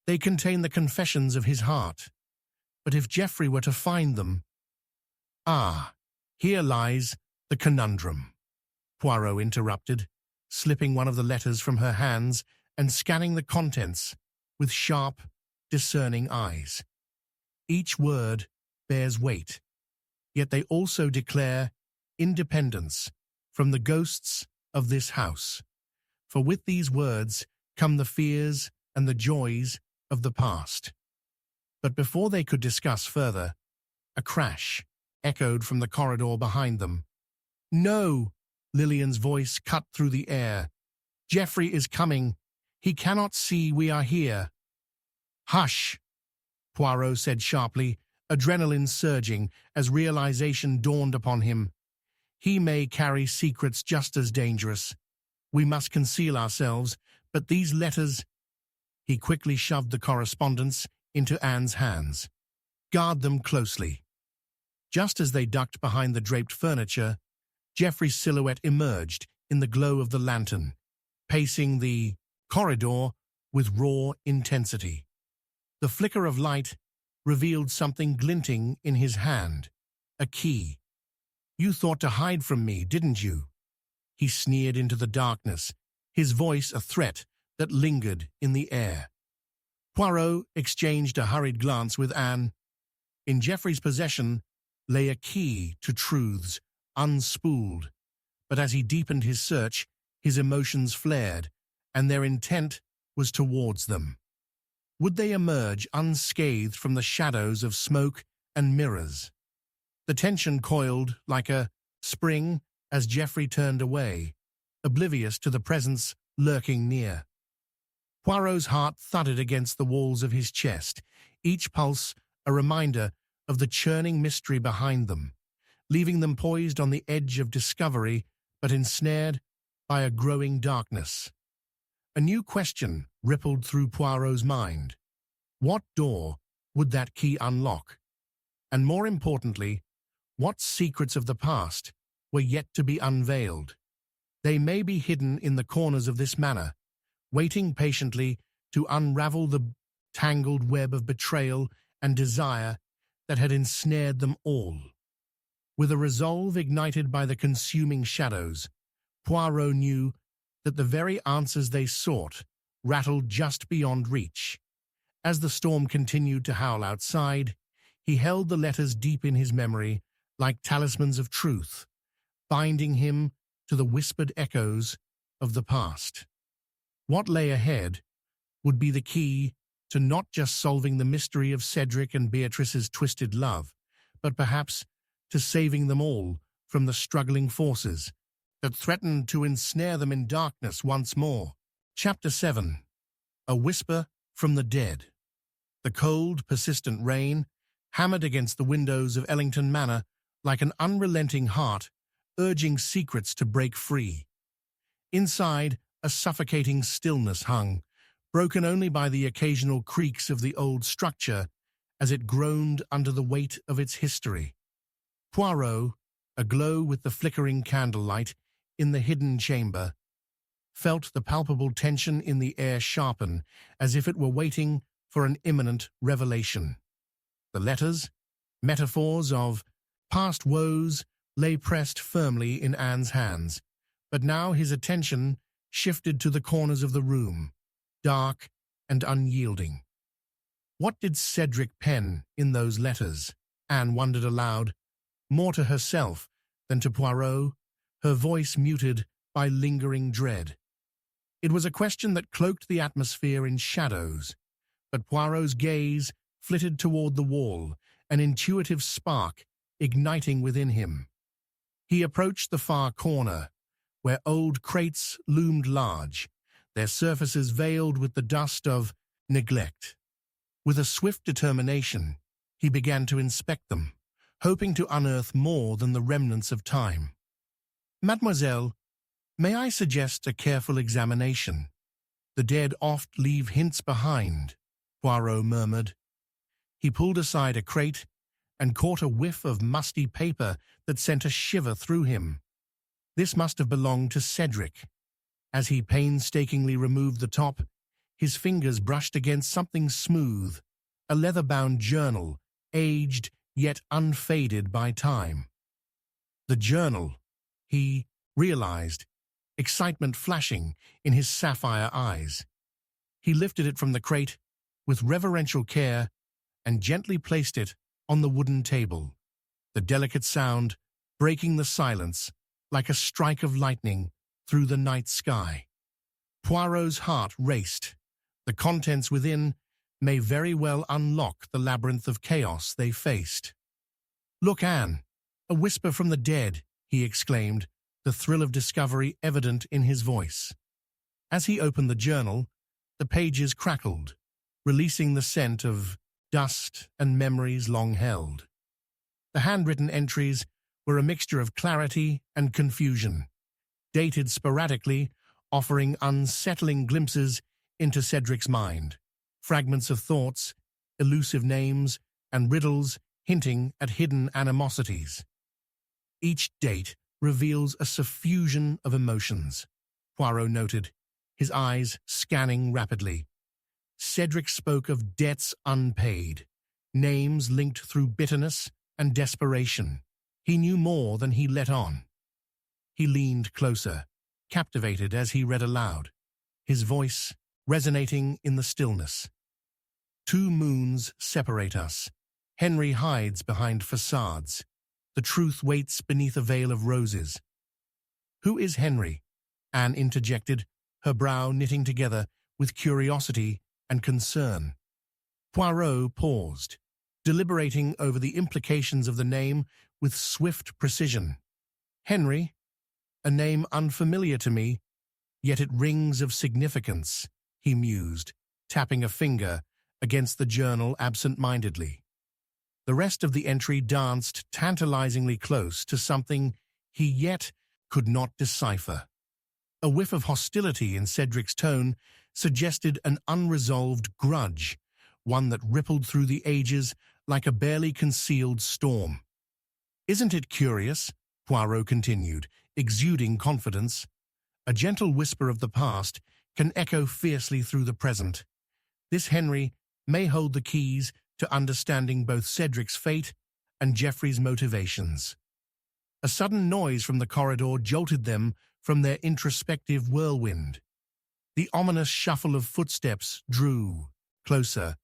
they contain the confessions of his heart. But if Geoffrey were to find them... Ah, here lies the conundrum, Poirot interrupted, slipping one of the letters from her hands and scanning the contents with sharp, discerning eyes. Each word bears weight, yet they also declare independence from the ghosts of this house. For with these words come the fears and the joys of the past. But before they could discuss further, a crash echoed from the corridor behind them. "No!" Lillian's voice cut through the air. "Geoffrey is coming. He cannot see we are here." "Hush!" Poirot said sharply, adrenaline surging as realization dawned upon him. "He may carry secrets just as dangerous. We must conceal ourselves, but these letters—" He quickly shoved the correspondence into Anne's hands. "Guard them closely." Just as they ducked behind the draped furniture, Geoffrey's silhouette emerged in the glow of the lantern, pacing the corridor with raw intensity. The flicker of light revealed something glinting in his hand, a key. "You thought to hide from me, didn't you?" He sneered into the darkness, his voice a threat that lingered in the air. Poirot exchanged a hurried glance with Anne. In Geoffrey's possession lay a key to truths unspooled, but as he deepened his search, his emotions flared, and their intent was towards them. Would they emerge unscathed from the shadows of smoke and mirrors? The tension coiled like a spring as Geoffrey turned away, oblivious to the presence lurking near. Poirot's heart thudded against the walls of his chest, each pulse a reminder of the churning mystery behind them, leaving them poised on the edge of discovery but ensnared by a growing darkness. A new question rippled through Poirot's mind. What door would that key unlock? And more importantly, what secrets of the past were yet to be unveiled? They may be hidden in the corners of this manor, waiting patiently to unravel the tangled web of betrayal and desire that had ensnared them all. With a resolve ignited by the consuming shadows, Poirot knew that the very answers they sought rattled just beyond reach. As the storm continued to howl outside, he held the letters deep in his memory like talismans of truth, binding him to the whispered echoes of the past. What lay ahead would be the key to not just solving the mystery of Cedric and Beatrice's twisted love, but perhaps to saving them all from the struggling forces that threatened to ensnare them in darkness once more. Chapter 7. A Whisper from the Dead. The cold, persistent rain hammered against the windows of Ellington Manor like an unrelenting heart, urging secrets to break free. Inside, a suffocating stillness hung, broken only by the occasional creaks of the old structure as it groaned under the weight of its history. Poirot, aglow with the flickering candlelight in the hidden chamber, felt the palpable tension in the air sharpen as if it were waiting for an imminent revelation. The letters, metaphors of past woes, lay pressed firmly in Anne's hands, but now his attention shifted to the corners of the room, dark and unyielding. What did Cedric pen in those letters? Anne wondered aloud, more to herself than to Poirot, her voice muted by lingering dread. It was a question that cloaked the atmosphere in shadows, but Poirot's gaze flitted toward the wall, an intuitive spark igniting within him. He approached the far corner, where old crates loomed large, their surfaces veiled with the dust of neglect. With a swift determination, he began to inspect them, hoping to unearth more than the remnants of time. "Mademoiselle, may I suggest a careful examination? The dead oft leave hints behind," Poirot murmured. He pulled aside a crate and caught a whiff of musty paper that sent a shiver through him. This must have belonged to Cedric. As he painstakingly removed the top, his fingers brushed against something smooth, a leather-bound journal, aged yet unfaded by time. The journal, he realized, excitement flashing in his sapphire eyes. He lifted it from the crate with reverential care and gently placed it on the wooden table, the delicate sound breaking the silence like a strike of lightning through the night sky. Poirot's heart raced. The contents within may very well unlock the labyrinth of chaos they faced. "Look, Anne, a whisper from the dead," he exclaimed, the thrill of discovery evident in his voice. As he opened the journal, the pages crackled, releasing the scent of dust and memories long held. The handwritten entries were a mixture of clarity and confusion, dated sporadically, offering unsettling glimpses into Cedric's mind, fragments of thoughts, elusive names, and riddles hinting at hidden animosities. Each date reveals a suffusion of emotions, Poirot noted, his eyes scanning rapidly. Cedric spoke of debts unpaid, names linked through bitterness and desperation. He knew more than he let on. He leaned closer, captivated as he read aloud, his voice resonating in the stillness. "2 moons separate us. Henry hides behind facades. The truth waits beneath a veil of roses." "Who is Henry?" Anne interjected, her brow knitting together with curiosity and concern. Poirot paused, deliberating over the implications of the name with swift precision. "Henry, a name unfamiliar to me, yet it rings of significance," he mused, tapping a finger against the journal absent-mindedly. The rest of the entry danced tantalizingly close to something he yet could not decipher. A whiff of hostility in Cedric's tone suggested an unresolved grudge, one that rippled through the ages like a barely concealed storm. "Isn't it curious?" Poirot continued, exuding confidence. "A gentle whisper of the past can echo fiercely through the present. This Henry may hold the keys to understanding both Cedric's fate and Geoffrey's motivations." A sudden noise from the corridor jolted them from their introspective whirlwind. The ominous shuffle of footsteps drew closer,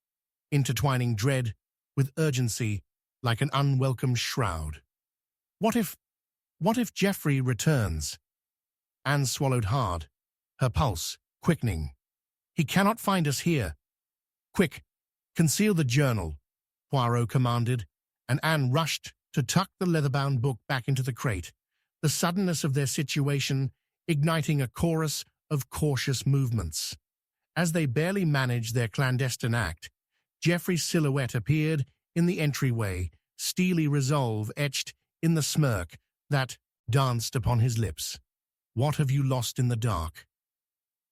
intertwining dread with urgency like an unwelcome shroud. What if Geoffrey returns?" Anne swallowed hard, her pulse quickening. "He cannot find us here." "Quick, conceal the journal," Poirot commanded, and Anne rushed to tuck the leather-bound book back into the crate, the suddenness of their situation igniting a chorus of cautious movements. As they barely managed their clandestine act, Geoffrey's silhouette appeared in the entryway, steely resolve etched in the smirk that danced upon his lips. "What have you lost in the dark?"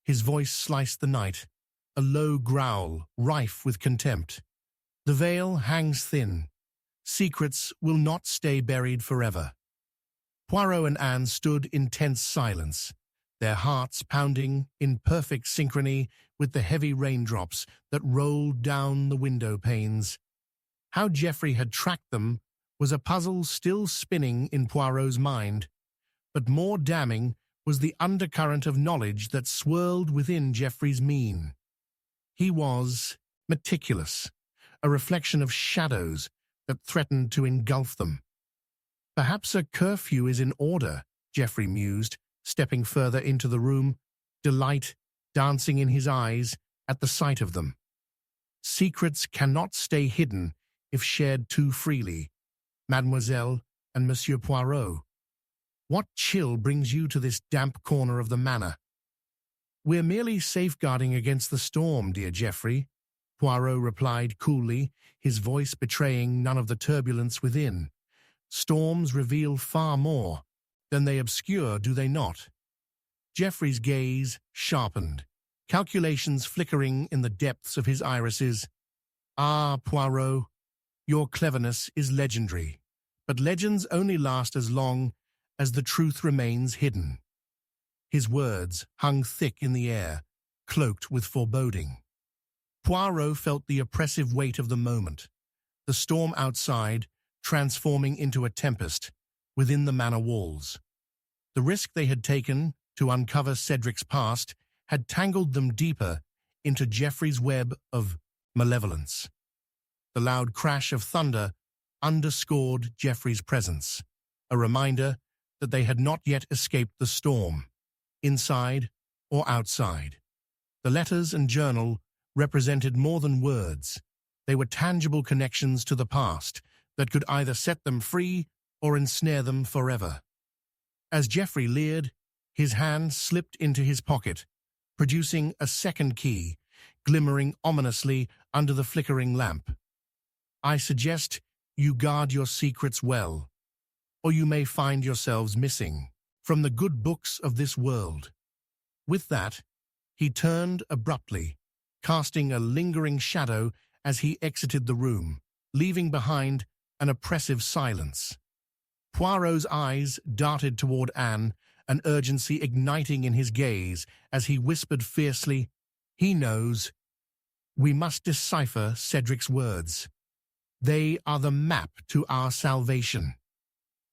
His voice sliced the night, a low growl rife with contempt. "The veil hangs thin. Secrets will not stay buried forever." Poirot and Anne stood in tense silence, their hearts pounding in perfect synchrony with the heavy raindrops that rolled down the window panes. How Geoffrey had tracked them was a puzzle still spinning in Poirot's mind, but more damning was the undercurrent of knowledge that swirled within Geoffrey's mien. He was meticulous, a reflection of shadows that threatened to engulf them. "Perhaps a curfew is in order," Geoffrey mused, stepping further into the room, delight dancing in his eyes at the sight of them. Secrets cannot stay hidden if shared too freely. Mademoiselle and Monsieur Poirot, what chill brings you to this damp corner of the manor? "We're merely safeguarding against the storm, dear Geoffrey," Poirot replied coolly, his voice betraying none of the turbulence within. "Storms reveal far more than they obscure, do they not?" Geoffrey's gaze sharpened, calculations flickering in the depths of his irises. "Ah, Poirot, your cleverness is legendary, but legends only last as long as the truth remains hidden." His words hung thick in the air, cloaked with foreboding. Poirot felt the oppressive weight of the moment, the storm outside transforming into a tempest within the manor walls. The risk they had taken to uncover Cedric's past had tangled them deeper into Geoffrey's web of malevolence. The loud crash of thunder underscored Geoffrey's presence, a reminder that they had not yet escaped the storm, inside or outside. The letters and journal represented more than words. They were tangible connections to the past that could either set them free or ensnare them forever. As Geoffrey leered, his hand slipped into his pocket, producing a second key, glimmering ominously under the flickering lamp. "I suggest you guard your secrets well, or you may find yourselves missing from the good books of this world." With that, he turned abruptly, casting a lingering shadow as he exited the room, leaving behind an oppressive silence. Poirot's eyes darted toward Anne, an urgency igniting in his gaze as he whispered fiercely, "He knows. We must decipher Cedric's words. They are the map to our salvation."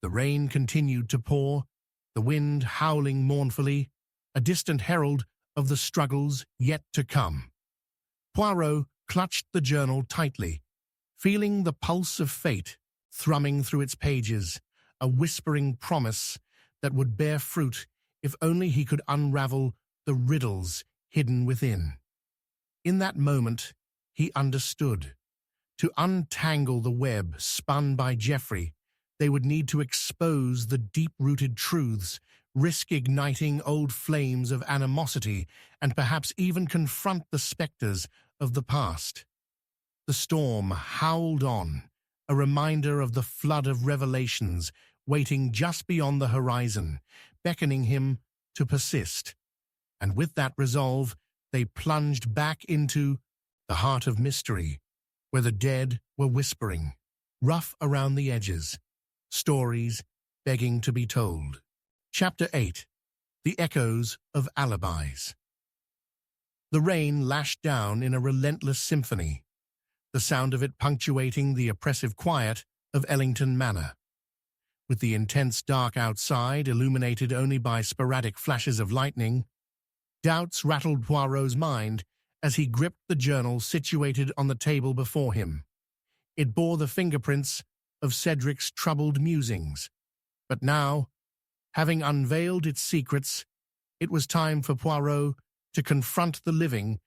The rain continued to pour, the wind howling mournfully, a distant herald of the struggles yet to come. Poirot clutched the journal tightly, feeling the pulse of fate thrumming through its pages, a whispering promise that would bear fruit if only he could unravel the riddles hidden within. In that moment, he understood. To untangle the web spun by Geoffrey, they would need to expose the deep-rooted truths, risk igniting old flames of animosity, and perhaps even confront the specters of the past. The storm howled on, a reminder of the flood of revelations waiting just beyond the horizon, beckoning him to persist. And with that resolve, they plunged back into the heart of mystery, where the dead were whispering, rough around the edges, stories begging to be told. Chapter 8. The Echoes of Alibis. The rain lashed down in a relentless symphony, the sound of it punctuating the oppressive quiet of Ellington Manor. With the intense dark outside illuminated only by sporadic flashes of lightning, doubts rattled Poirot's mind as he gripped the journal situated on the table before him. It bore the fingerprints of Cedric's troubled musings, but now, having unveiled its secrets, it was time for Poirot to confront the living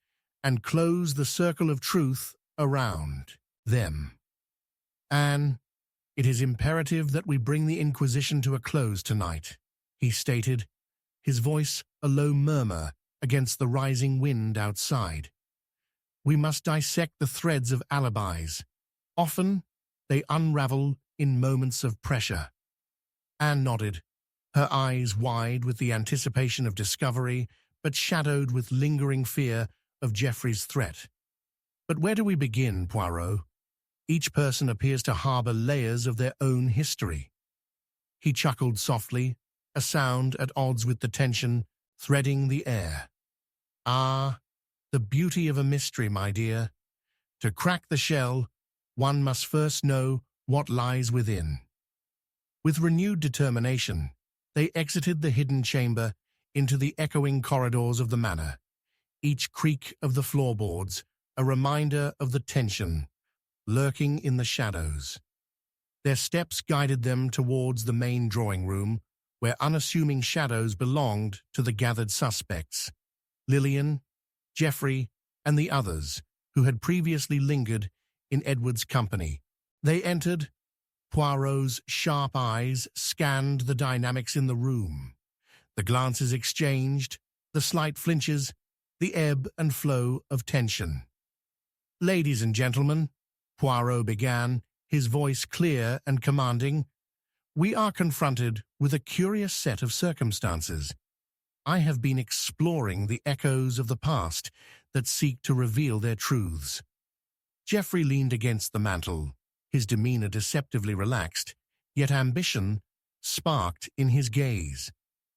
and close the circle of truth around them. "Anne, it is imperative that we bring the Inquisition to a close tonight," he stated, his voice a low murmur against the rising wind outside. "We must dissect the threads of alibis. Often, they unravel in moments of pressure." Anne nodded, her eyes wide with the anticipation of discovery, but shadowed with lingering fear of Geoffrey's threat. "But where do we begin, Poirot? Each person appears to harbor layers of their own history." He chuckled softly, a sound at odds with the tension threading the air. "Ah, the beauty of a mystery, my dear. To crack the shell, one must first know what lies within." With renewed determination, they exited the hidden chamber into the echoing corridors of the manor, each creak of the floorboards a reminder of the tension lurking in the shadows. Their steps guided them towards the main drawing room, where unassuming shadows belonged to the gathered suspects, Lillian, Geoffrey, and the others who had previously lingered in Edward's company. They entered. Poirot's sharp eyes scanned the dynamics in the room. The glances exchanged, the slight flinches, the ebb and flow of tension. "Ladies and gentlemen," Poirot began, his voice clear and commanding, "we are confronted with a curious set of circumstances. I have been exploring the echoes of the past that seek to reveal their truths." Geoffrey leaned against the mantel, his demeanor deceptively relaxed, yet ambition sparked in his gaze.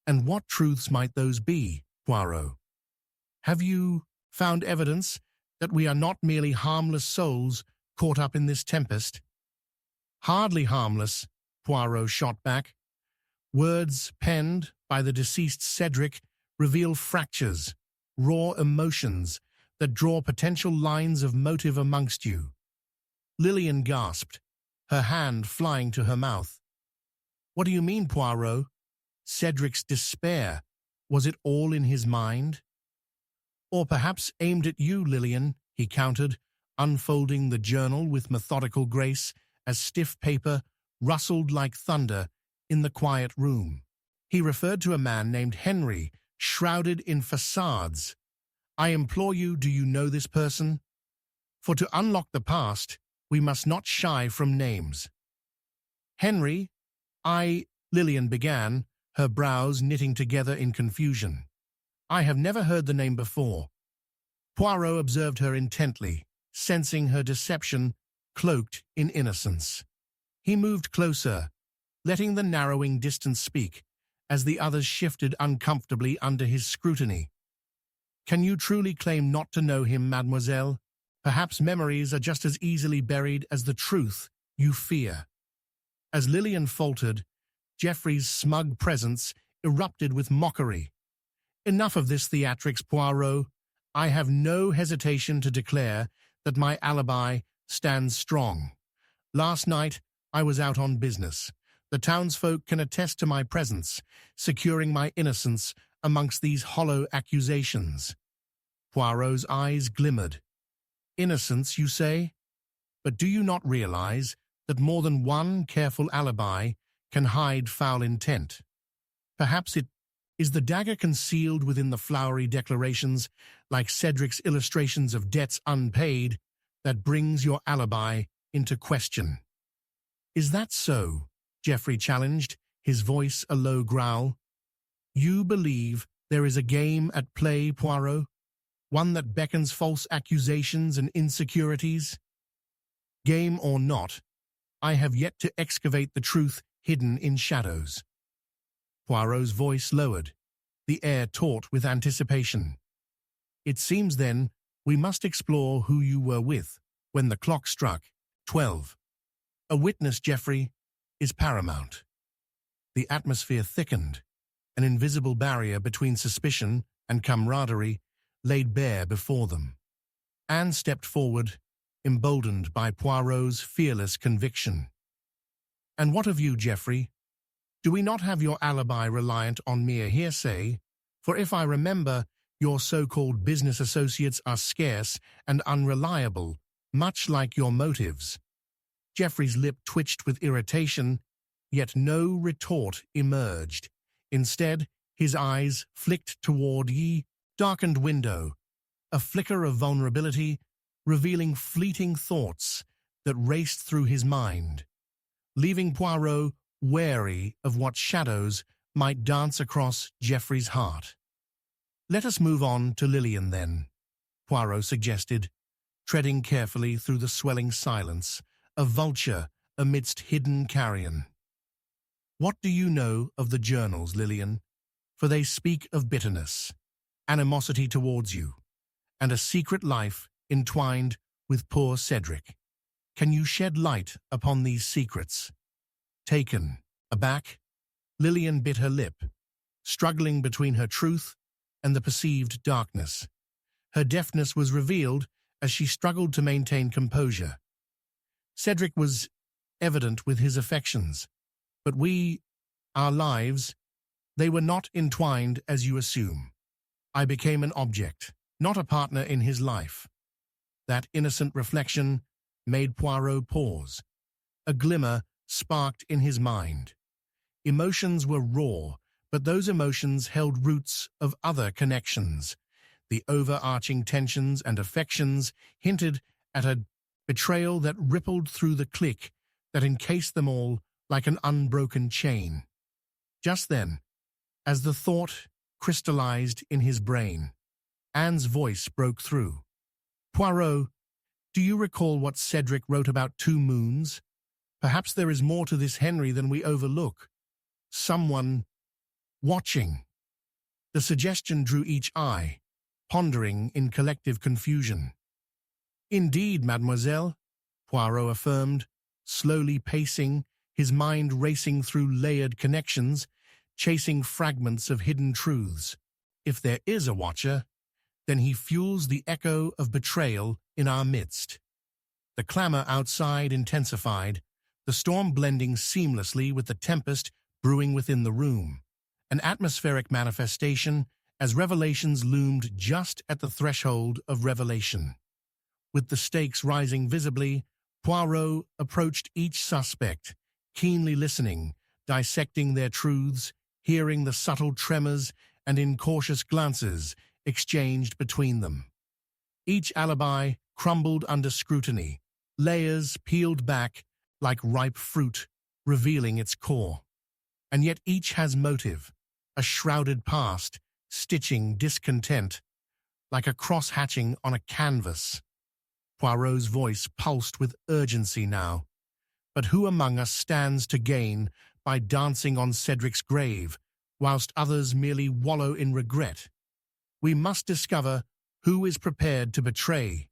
And what truths might those be, Poirot? Have you found evidence that we are not merely harmless souls caught up in this tempest? Hardly harmless, Poirot shot back. Words penned by the deceased Cedric reveal fractures, raw emotions that draw potential lines of motive amongst you. Lillian gasped, her hand flying to her mouth. What do you mean, Poirot? Cedric's despair, was it all in his mind? Or perhaps aimed at you, Lillian, he countered, unfolding the journal with methodical grace as stiff paper rustled like thunder in the quiet room. He referred to a man named Henry, shrouded in facades. I implore you, do you know this person? For to unlock the past, we must not shy from names. Henry, Lillian began, her brows knitting together in confusion. I have never heard the name before. Poirot observed her intently, sensing her deception cloaked in innocence. He moved closer, letting the narrowing distance speak, as the others shifted uncomfortably under his scrutiny. Can you truly claim not to know him, mademoiselle? Perhaps memories are just as easily buried as the truth you fear. As Lillian faltered, Geoffrey's smug presence erupted with mockery. Enough of this theatrics, Poirot. I have no hesitation to declare that my alibi stands strong. Last night, I was out on business. The townsfolk can attest to my presence, securing my innocence amongst these hollow accusations. Poirot's eyes glimmered. Innocence, you say? But do you not realize that more than one careful alibi can hide foul intent? Perhaps it is the dagger concealed within the flowery declarations, like Cedric's illustrations of debts unpaid, that brings your alibi into question. Is that so? Geoffrey challenged, his voice a low growl. You believe there is a game at play, Poirot? One that beckons false accusations and insecurities? Game or not, I have yet to excavate the truth hidden in shadows. Poirot's voice lowered, the air taut with anticipation. It seems, then, we must explore who you were with when the clock struck 12. A witness, Geoffrey, is paramount. The atmosphere thickened, an invisible barrier between suspicion and camaraderie laid bare before them. Anne stepped forward, emboldened by Poirot's fearless conviction. And what of you, Geoffrey? Do we not have your alibi reliant on mere hearsay? For if I remember, your so-called business associates are scarce and unreliable, much like your motives. Geoffrey's lip twitched with irritation, yet no retort emerged. Instead, his eyes flicked toward the darkened window, a flicker of vulnerability revealing fleeting thoughts that raced through his mind, leaving Poirot wary of what shadows might dance across Geoffrey's heart. Let us move on to Lillian, then, Poirot suggested, treading carefully through the swelling silence, a vulture amidst hidden carrion. What do you know of the journals, Lillian? For they speak of bitterness, animosity towards you, and a secret life entwined with poor Cedric. Can you shed light upon these secrets? Taken aback, Lillian bit her lip, struggling between her truth and the perceived darkness. Her deafness was revealed as she struggled to maintain composure. Cedric was evident with his affections, but our lives, they were not entwined as you assume. I became an object, not a partner in his life. That innocent reflection made Poirot pause. A glimmer sparked in his mind. Emotions were raw, but those emotions held roots of other connections. The overarching tensions and affections hinted at a betrayal that rippled through the clique that encased them all like an unbroken chain. Just then, as the thought crystallized in his brain, Anne's voice broke through. Poirot, do you recall what Cedric wrote about 2 moons? Perhaps there is more to this Henry than we overlook. Someone watching. The suggestion drew each eye, pondering in collective confusion. Indeed, mademoiselle, Poirot affirmed, slowly pacing, his mind racing through layered connections, chasing fragments of hidden truths. If there is a watcher, then he fuels the echo of betrayal in our midst. The clamor outside intensified, the storm blending seamlessly with the tempest brewing within the room, an atmospheric manifestation as revelations loomed just at the threshold of revelation. With the stakes rising visibly, Poirot approached each suspect, keenly listening, dissecting their truths, hearing the subtle tremors and incautious glances exchanged between them. Each alibi crumbled under scrutiny, layers peeled back like ripe fruit, revealing its core. And yet each has motive, a shrouded past, stitching discontent, like a cross-hatching on a canvas. Poirot's voice pulsed with urgency now. But who among us stands to gain by dancing on Cedric's grave, whilst others merely wallow in regret? We must discover who is prepared to betray.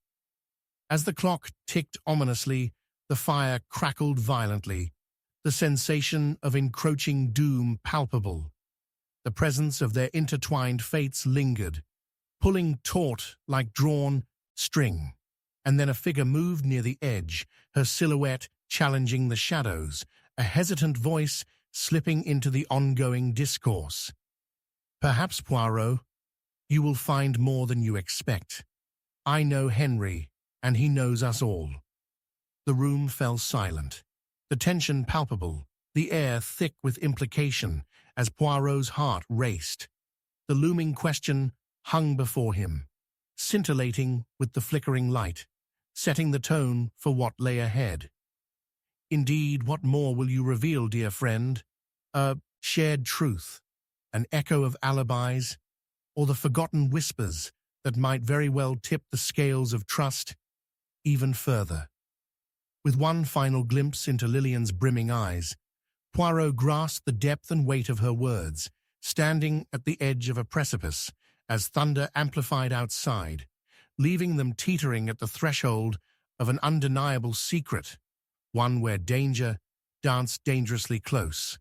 As the clock ticked ominously, the fire crackled violently, the sensation of encroaching doom palpable. The presence of their intertwined fates lingered, pulling taut like drawn string. And then a figure moved near the edge, her silhouette challenging the shadows, a hesitant voice slipping into the ongoing discourse. Perhaps, Poirot, you will find more than you expect. I know Henry, and he knows us all. The room fell silent, the tension palpable, the air thick with implication as Poirot's heart raced. The looming question hung before him, scintillating with the flickering light, setting the tone for what lay ahead. Indeed, what more will you reveal, dear friend? A shared truth, an echo of alibis, or the forgotten whispers that might very well tip the scales of trust even further. With one final glimpse into Lillian's brimming eyes, Poirot grasped the depth and weight of her words, standing at the edge of a precipice as thunder amplified outside, leaving them teetering at the threshold of an undeniable secret, one where danger danced dangerously close.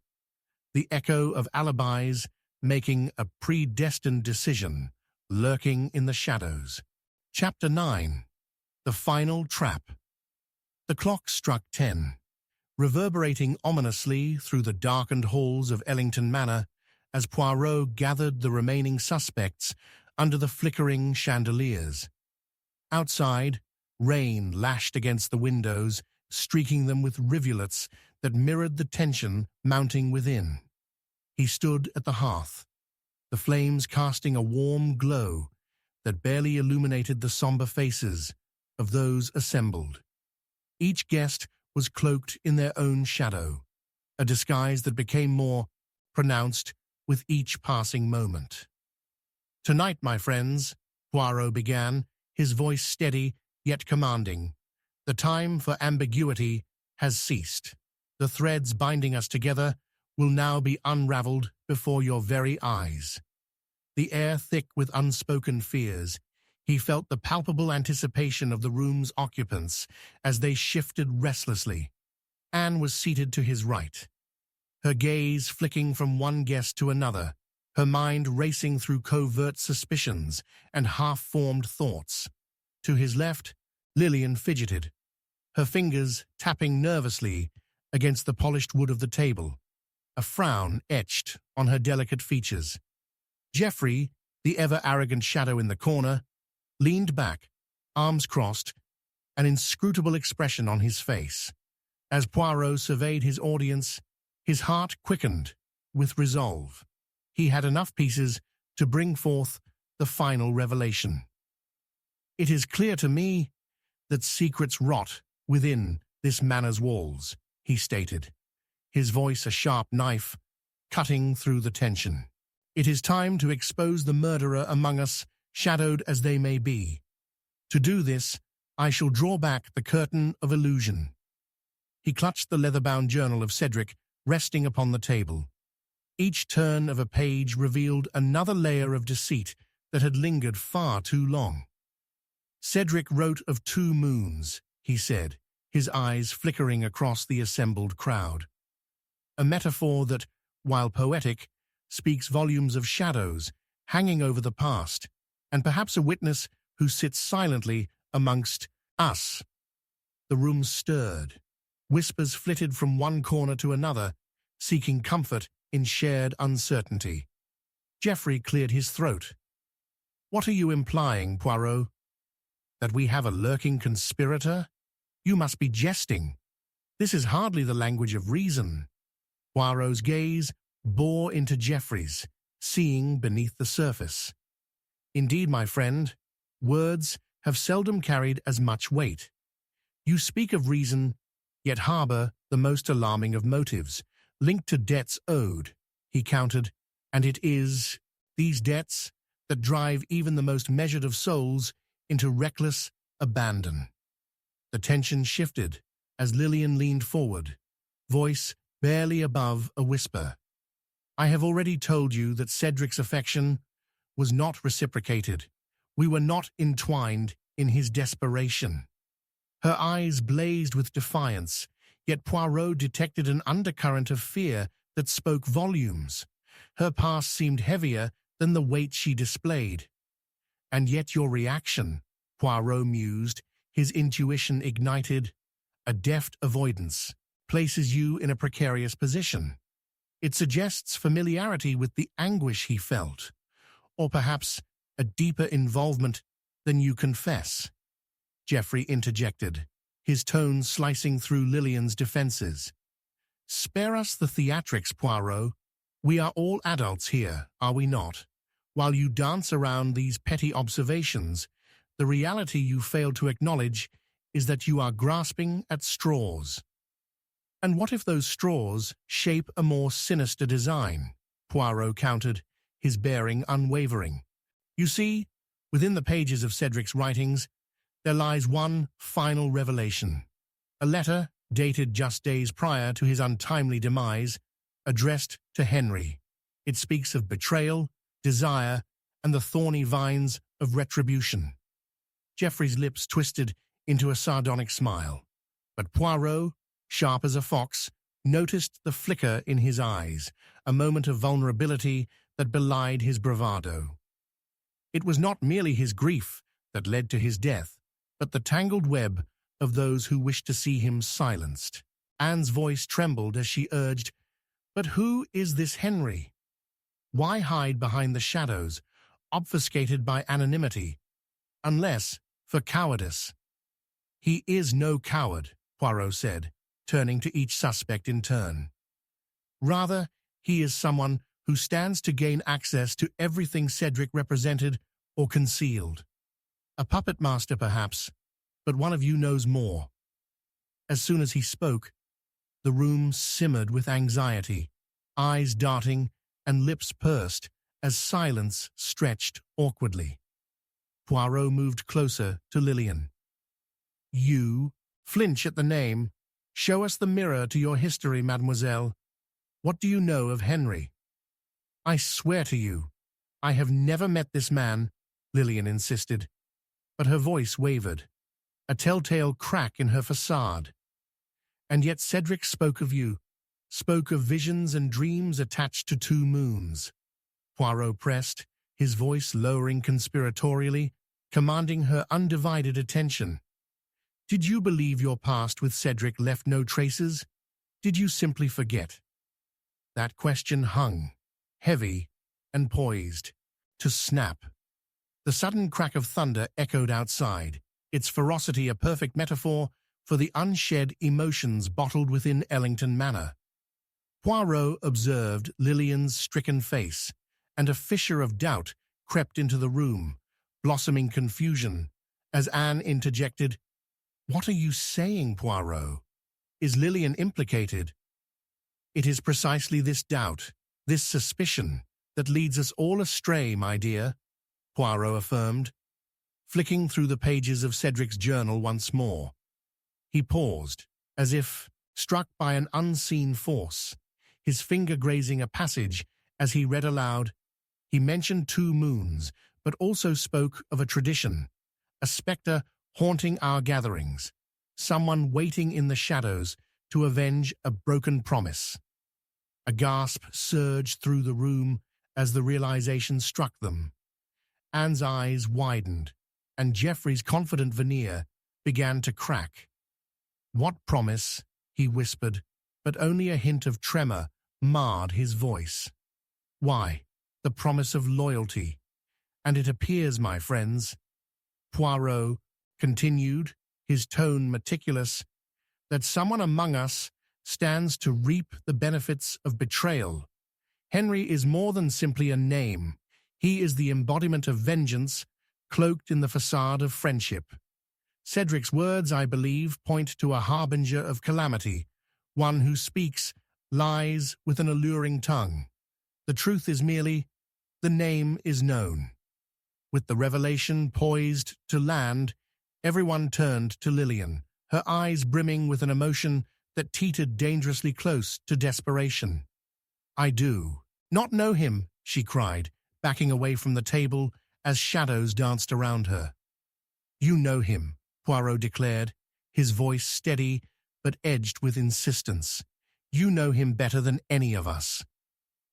The echo of alibis making a predestined decision, lurking in the shadows. Chapter 9. The Final Trap. The clock struck 10, reverberating ominously through the darkened halls of Ellington Manor as Poirot gathered the remaining suspects under the flickering chandeliers. Outside, rain lashed against the windows, streaking them with rivulets that mirrored the tension mounting within. He stood at the hearth, the flames casting a warm glow that barely illuminated the somber faces of those assembled. Each guest was cloaked in their own shadow, a disguise that became more pronounced with each passing moment. "Tonight, my friends," Poirot began, his voice steady yet commanding, "the time for ambiguity has ceased. The threads binding us together will now be unraveled before your very eyes." The air thick with unspoken fears, he felt the palpable anticipation of the room's occupants as they shifted restlessly. Anne was seated to his right, her gaze flicking from one guest to another, her mind racing through covert suspicions and half-formed thoughts. To his left, Lillian fidgeted, her fingers tapping nervously against the polished wood of the table, a frown etched on her delicate features. Geoffrey, the ever-arrogant shadow in the corner, leaned back, arms crossed, an inscrutable expression on his face. As Poirot surveyed his audience, his heart quickened with resolve. He had enough pieces to bring forth the final revelation. "It is clear to me that secrets rot within this manor's walls," he stated, his voice a sharp knife cutting through the tension. "It is time to expose the murderer among us, shadowed as they may be. To do this, I shall draw back the curtain of illusion." He clutched the leather-bound journal of Cedric resting upon the table. Each turn of a page revealed another layer of deceit that had lingered far too long. "Cedric wrote of 2 moons," he said, his eyes flickering across the assembled crowd. A metaphor that, while poetic, speaks volumes of shadows hanging over the past, and perhaps a witness who sits silently amongst us. The room stirred. Whispers flitted from one corner to another, seeking comfort in shared uncertainty. Geoffrey cleared his throat. "What are you implying, Poirot? That we have a lurking conspirator? You must be jesting. This is hardly the language of reason." Poirot's gaze bore into Geoffrey's, seeing beneath the surface. "Indeed, my friend, words have seldom carried as much weight. You speak of reason, yet harbour the most alarming of motives, linked to debts owed," he countered, "and it is these debts that drive even the most measured of souls into reckless abandon." The tension shifted as Lillian leaned forward, voice barely above a whisper. "I have already told you that Cedric's affection was not reciprocated. We were not entwined in his desperation." Her eyes blazed with defiance, yet Poirot detected an undercurrent of fear that spoke volumes. Her past seemed heavier than the weight she displayed. "And yet your reaction," Poirot mused, his intuition ignited, "a deft avoidance, places you in a precarious position. It suggests familiarity with the anguish he felt, or perhaps a deeper involvement than you confess." Geoffrey interjected, his tone slicing through Lillian's defenses. "Spare us the theatrics, Poirot. We are all adults here, are we not? While you dance around these petty observations, the reality you fail to acknowledge is that you are grasping at straws." "And what if those straws shape a more sinister design?" Poirot countered, his bearing unwavering. "You see, within the pages of Cedric's writings, there lies one final revelation. A letter, dated just days prior to his untimely demise, addressed to Henry. It speaks of betrayal, desire, and the thorny vines of retribution." Geoffrey's lips twisted into a sardonic smile, but Poirot, sharp as a fox, noticed the flicker in his eyes, a moment of vulnerability that belied his bravado. It was not merely his grief that led to his death, but the tangled web of those who wished to see him silenced. Anne's voice trembled as she urged, "But who is this Henry? Why hide behind the shadows, obfuscated by anonymity, unless for cowardice?" "He is no coward," Poirot said, turning to each suspect in turn. "Rather, he is someone who stands to gain access to everything Cedric represented or concealed. A puppet master, perhaps, but one of you knows more." As soon as he spoke, the room simmered with anxiety, eyes darting and lips pursed as silence stretched awkwardly. Poirot moved closer to Lillian. "You flinch at the name. Show us the mirror to your history, mademoiselle. What do you know of Henry?" "I swear to you, I have never met this man," Lillian insisted, but her voice wavered, a telltale crack in her facade. "And yet Cedric spoke of you, spoke of visions and dreams attached to 2 moons. Poirot pressed, his voice lowering conspiratorially, commanding her undivided attention. "Did you believe your past with Cedric left no traces? Did you simply forget?" That question hung, heavy and poised, to snap. The sudden crack of thunder echoed outside, its ferocity a perfect metaphor for the unshed emotions bottled within Ellington Manor. Poirot observed Lillian's stricken face, and a fissure of doubt crept into the room, blossoming confusion, as Anne interjected, "What are you saying, Poirot? Is Lillian implicated?" "It is precisely this doubt, this suspicion, that leads us all astray, my dear," Poirot affirmed, flicking through the pages of Cedric's journal once more. He paused, as if struck by an unseen force, his finger grazing a passage as he read aloud. He mentioned 2 moons, but also spoke of a tradition, a spectre haunting our gatherings, someone waiting in the shadows to avenge a broken promise. A gasp surged through the room as the realization struck them. Anne's eyes widened, and Geoffrey's confident veneer began to crack. "What promise?" he whispered, but only a hint of tremor marred his voice. "Why, the promise of loyalty. And it appears, my friends," Poirot continued, his tone meticulous, "that someone among us stands to reap the benefits of betrayal. Henry is more than simply a name. He is the embodiment of vengeance, cloaked in the facade of friendship. Cedric's words, I believe, point to a harbinger of calamity, one who speaks lies with an alluring tongue. The truth is merely, the name is known." With the revelation poised to land, everyone turned to Lillian, her eyes brimming with an emotion that teetered dangerously close to desperation. "I do not know him," she cried, backing away from the table as shadows danced around her. "You know him," Poirot declared, his voice steady but edged with insistence. "You know him better than any of us."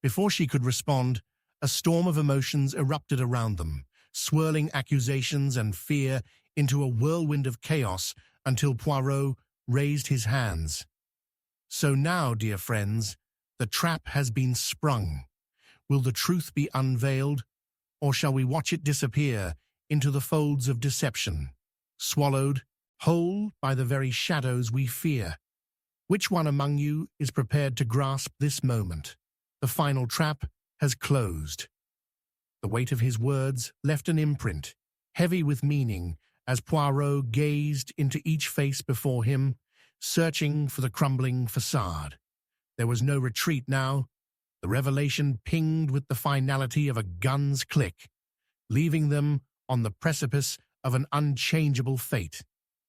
Before she could respond, a storm of emotions erupted around them, swirling accusations and fear into a whirlwind of chaos until Poirot raised his hands. "So now, dear friends, the trap has been sprung. Will the truth be unveiled, or shall we watch it disappear into the folds of deception, swallowed whole by the very shadows we fear? Which one among you is prepared to grasp this moment? The final trap has closed." The weight of his words left an imprint, heavy with meaning, as Poirot gazed into each face before him, searching for the crumbling facade. There was no retreat now. The revelation pinged with the finality of a gun's click, leaving them on the precipice of an unchangeable fate,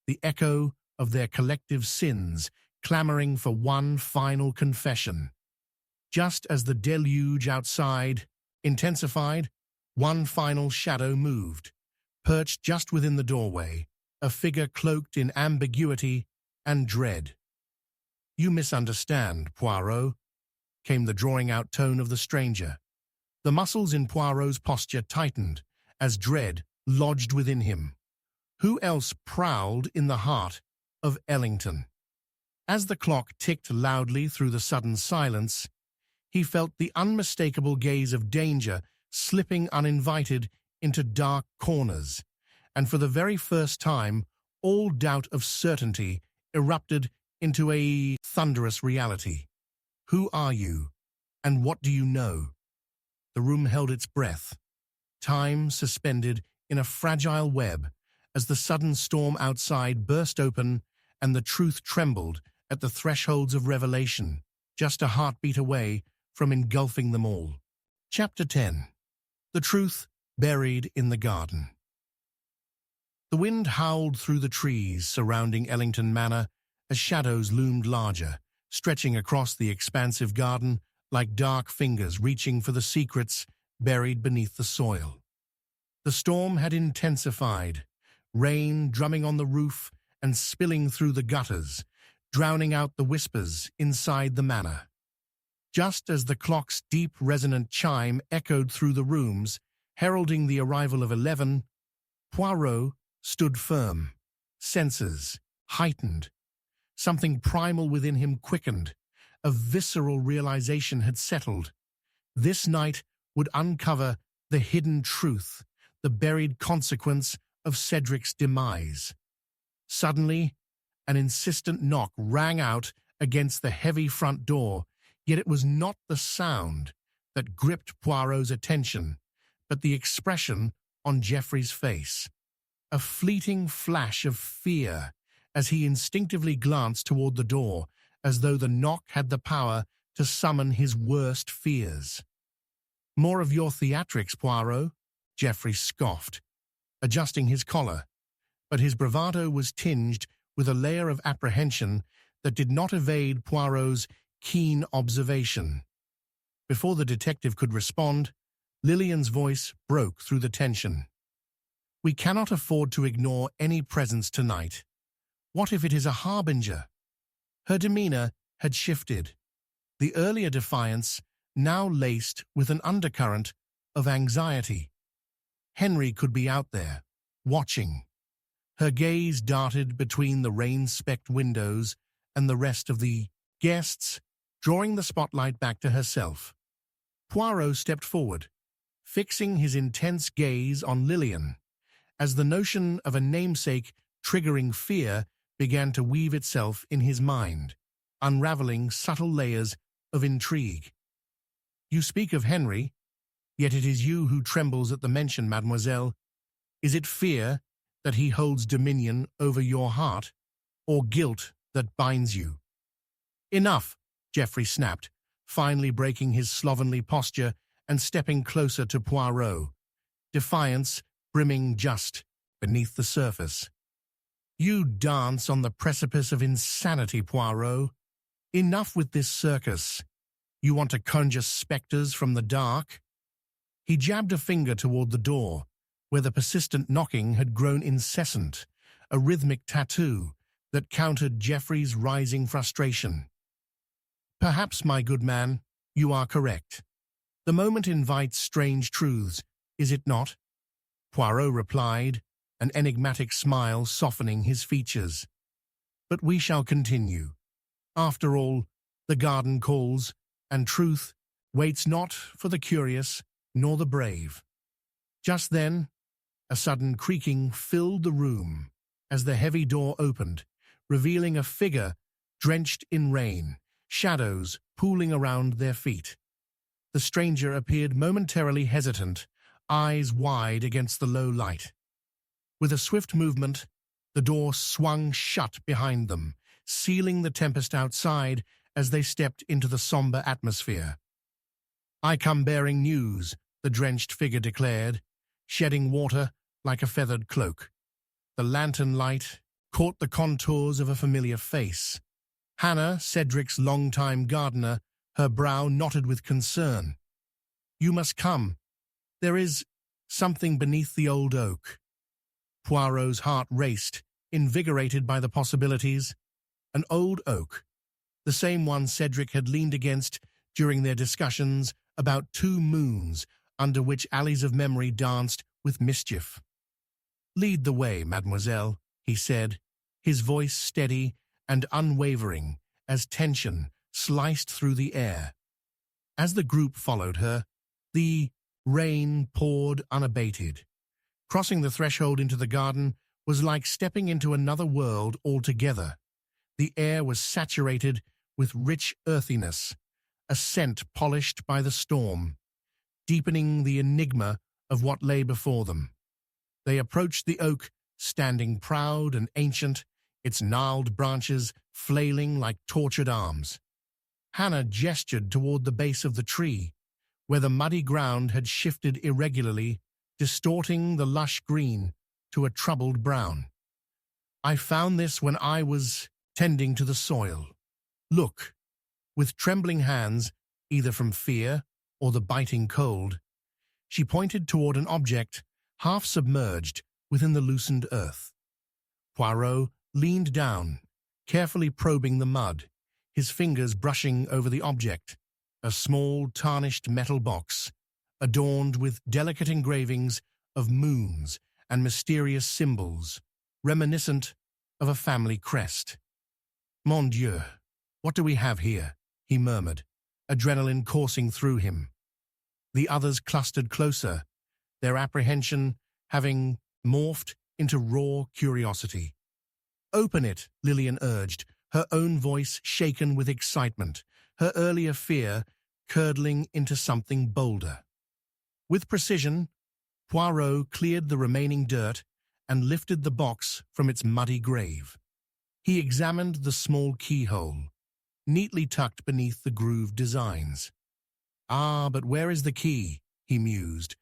the echo of their collective sins clamoring for one final confession. Just as the deluge outside intensified, one final shadow moved, perched just within the doorway, a figure cloaked in ambiguity and dread. "You misunderstand, Poirot," came the drawing-out tone of the stranger. The muscles in Poirot's posture tightened as dread lodged within him. Who else prowled in the heart of Ellington? As the clock ticked loudly through the sudden silence, he felt the unmistakable gaze of danger slipping uninvited into dark corners, and for the very first time, all doubt of certainty erupted into a thunderous reality. "Who are you, and what do you know?" The room held its breath, time suspended in a fragile web as the sudden storm outside burst open and the truth trembled at the thresholds of revelation, just a heartbeat away from engulfing them all. Chapter 10. The Truth Buried in the Garden. The wind howled through the trees surrounding Ellington Manor as shadows loomed larger, stretching across the expansive garden like dark fingers reaching for the secrets buried beneath the soil. The storm had intensified, rain drumming on the roof and spilling through the gutters, drowning out the whispers inside the manor. Just as the clock's deep, resonant chime echoed through the rooms, heralding the arrival of 11, Poirot stood firm, senses heightened. Something primal within him quickened. A visceral realization had settled. This night would uncover the hidden truth, the buried consequence of Cedric's demise. Suddenly, an insistent knock rang out against the heavy front door, yet it was not the sound that gripped Poirot's attention, but the expression on Geoffrey's face. A fleeting flash of fear as he instinctively glanced toward the door, as though the knock had the power to summon his worst fears. "More of your theatrics, Poirot," Geoffrey scoffed, adjusting his collar, but his bravado was tinged with a layer of apprehension that did not evade Poirot's keen observation. Before the detective could respond, Lillian's voice broke through the tension. "We cannot afford to ignore any presence tonight. What if it is a harbinger?" Her demeanor had shifted. The earlier defiance now laced with an undercurrent of anxiety. Henry could be out there, watching. Her gaze darted between the rain-specked windows and the rest of the guests, drawing the spotlight back to herself. Poirot stepped forward, fixing his intense gaze on Lillian, as the notion of a namesake triggering fear began to weave itself in his mind, unraveling subtle layers of intrigue. "You speak of Henry, yet it is you who trembles at the mention, mademoiselle. Is it fear that he holds dominion over your heart, or guilt that binds you?" "Enough," Geoffrey snapped, finally breaking his slovenly posture and stepping closer to Poirot, defiance brimming just beneath the surface. "You dance on the precipice of insanity, Poirot. Enough with this circus. You want to conjure specters from the dark?" He jabbed a finger toward the door, where the persistent knocking had grown incessant, a rhythmic tattoo that countered Geoffrey's rising frustration. "Perhaps, my good man, you are correct. The moment invites strange truths, is it not?" Poirot replied, an enigmatic smile softening his features. "But we shall continue. After all, the garden calls, and truth waits not for the curious nor the brave." Just then, a sudden creaking filled the room as the heavy door opened, revealing a figure drenched in rain, shadows pooling around their feet. The stranger appeared momentarily hesitant, eyes wide against the low light. With a swift movement, the door swung shut behind them, sealing the tempest outside as they stepped into the somber atmosphere. "I come bearing news," the drenched figure declared, shedding water like a feathered cloak. The lantern light caught the contours of a familiar face. Hannah, Cedric's longtime gardener, her brow knotted with concern. "You must come. There is something beneath the old oak." Poirot's heart raced, invigorated by the possibilities. An old oak, the same one Cedric had leaned against during their discussions about 2 moons under which alleys of memory danced with mischief. "Lead the way, mademoiselle," he said, his voice steady and unwavering as tension sliced through the air. As the group followed her, the rain poured unabated. Crossing the threshold into the garden was like stepping into another world altogether. The air was saturated with rich earthiness, a scent polished by the storm, deepening the enigma of what lay before them. They approached the oak, standing proud and ancient, its gnarled branches flailing like tortured arms. Hannah gestured toward the base of the tree, where the muddy ground had shifted irregularly, distorting the lush green to a troubled brown. "I found this when I was tending to the soil. Look." With trembling hands, either from fear or the biting cold, she pointed toward an object half submerged within the loosened earth. Poirot leaned down, carefully probing the mud, his fingers brushing over the object, a small tarnished metal box, adorned with delicate engravings of moons and mysterious symbols, reminiscent of a family crest. "Mon Dieu, what do we have here?" he murmured, adrenaline coursing through him. The others clustered closer, their apprehension having morphed into raw curiosity. "Open it," Lillian urged, her own voice shaken with excitement, her earlier fear curdling into something bolder. With precision, Poirot cleared the remaining dirt and lifted the box from its muddy grave. He examined the small keyhole, neatly tucked beneath the grooved designs. "Ah, but where is the key?" he mused,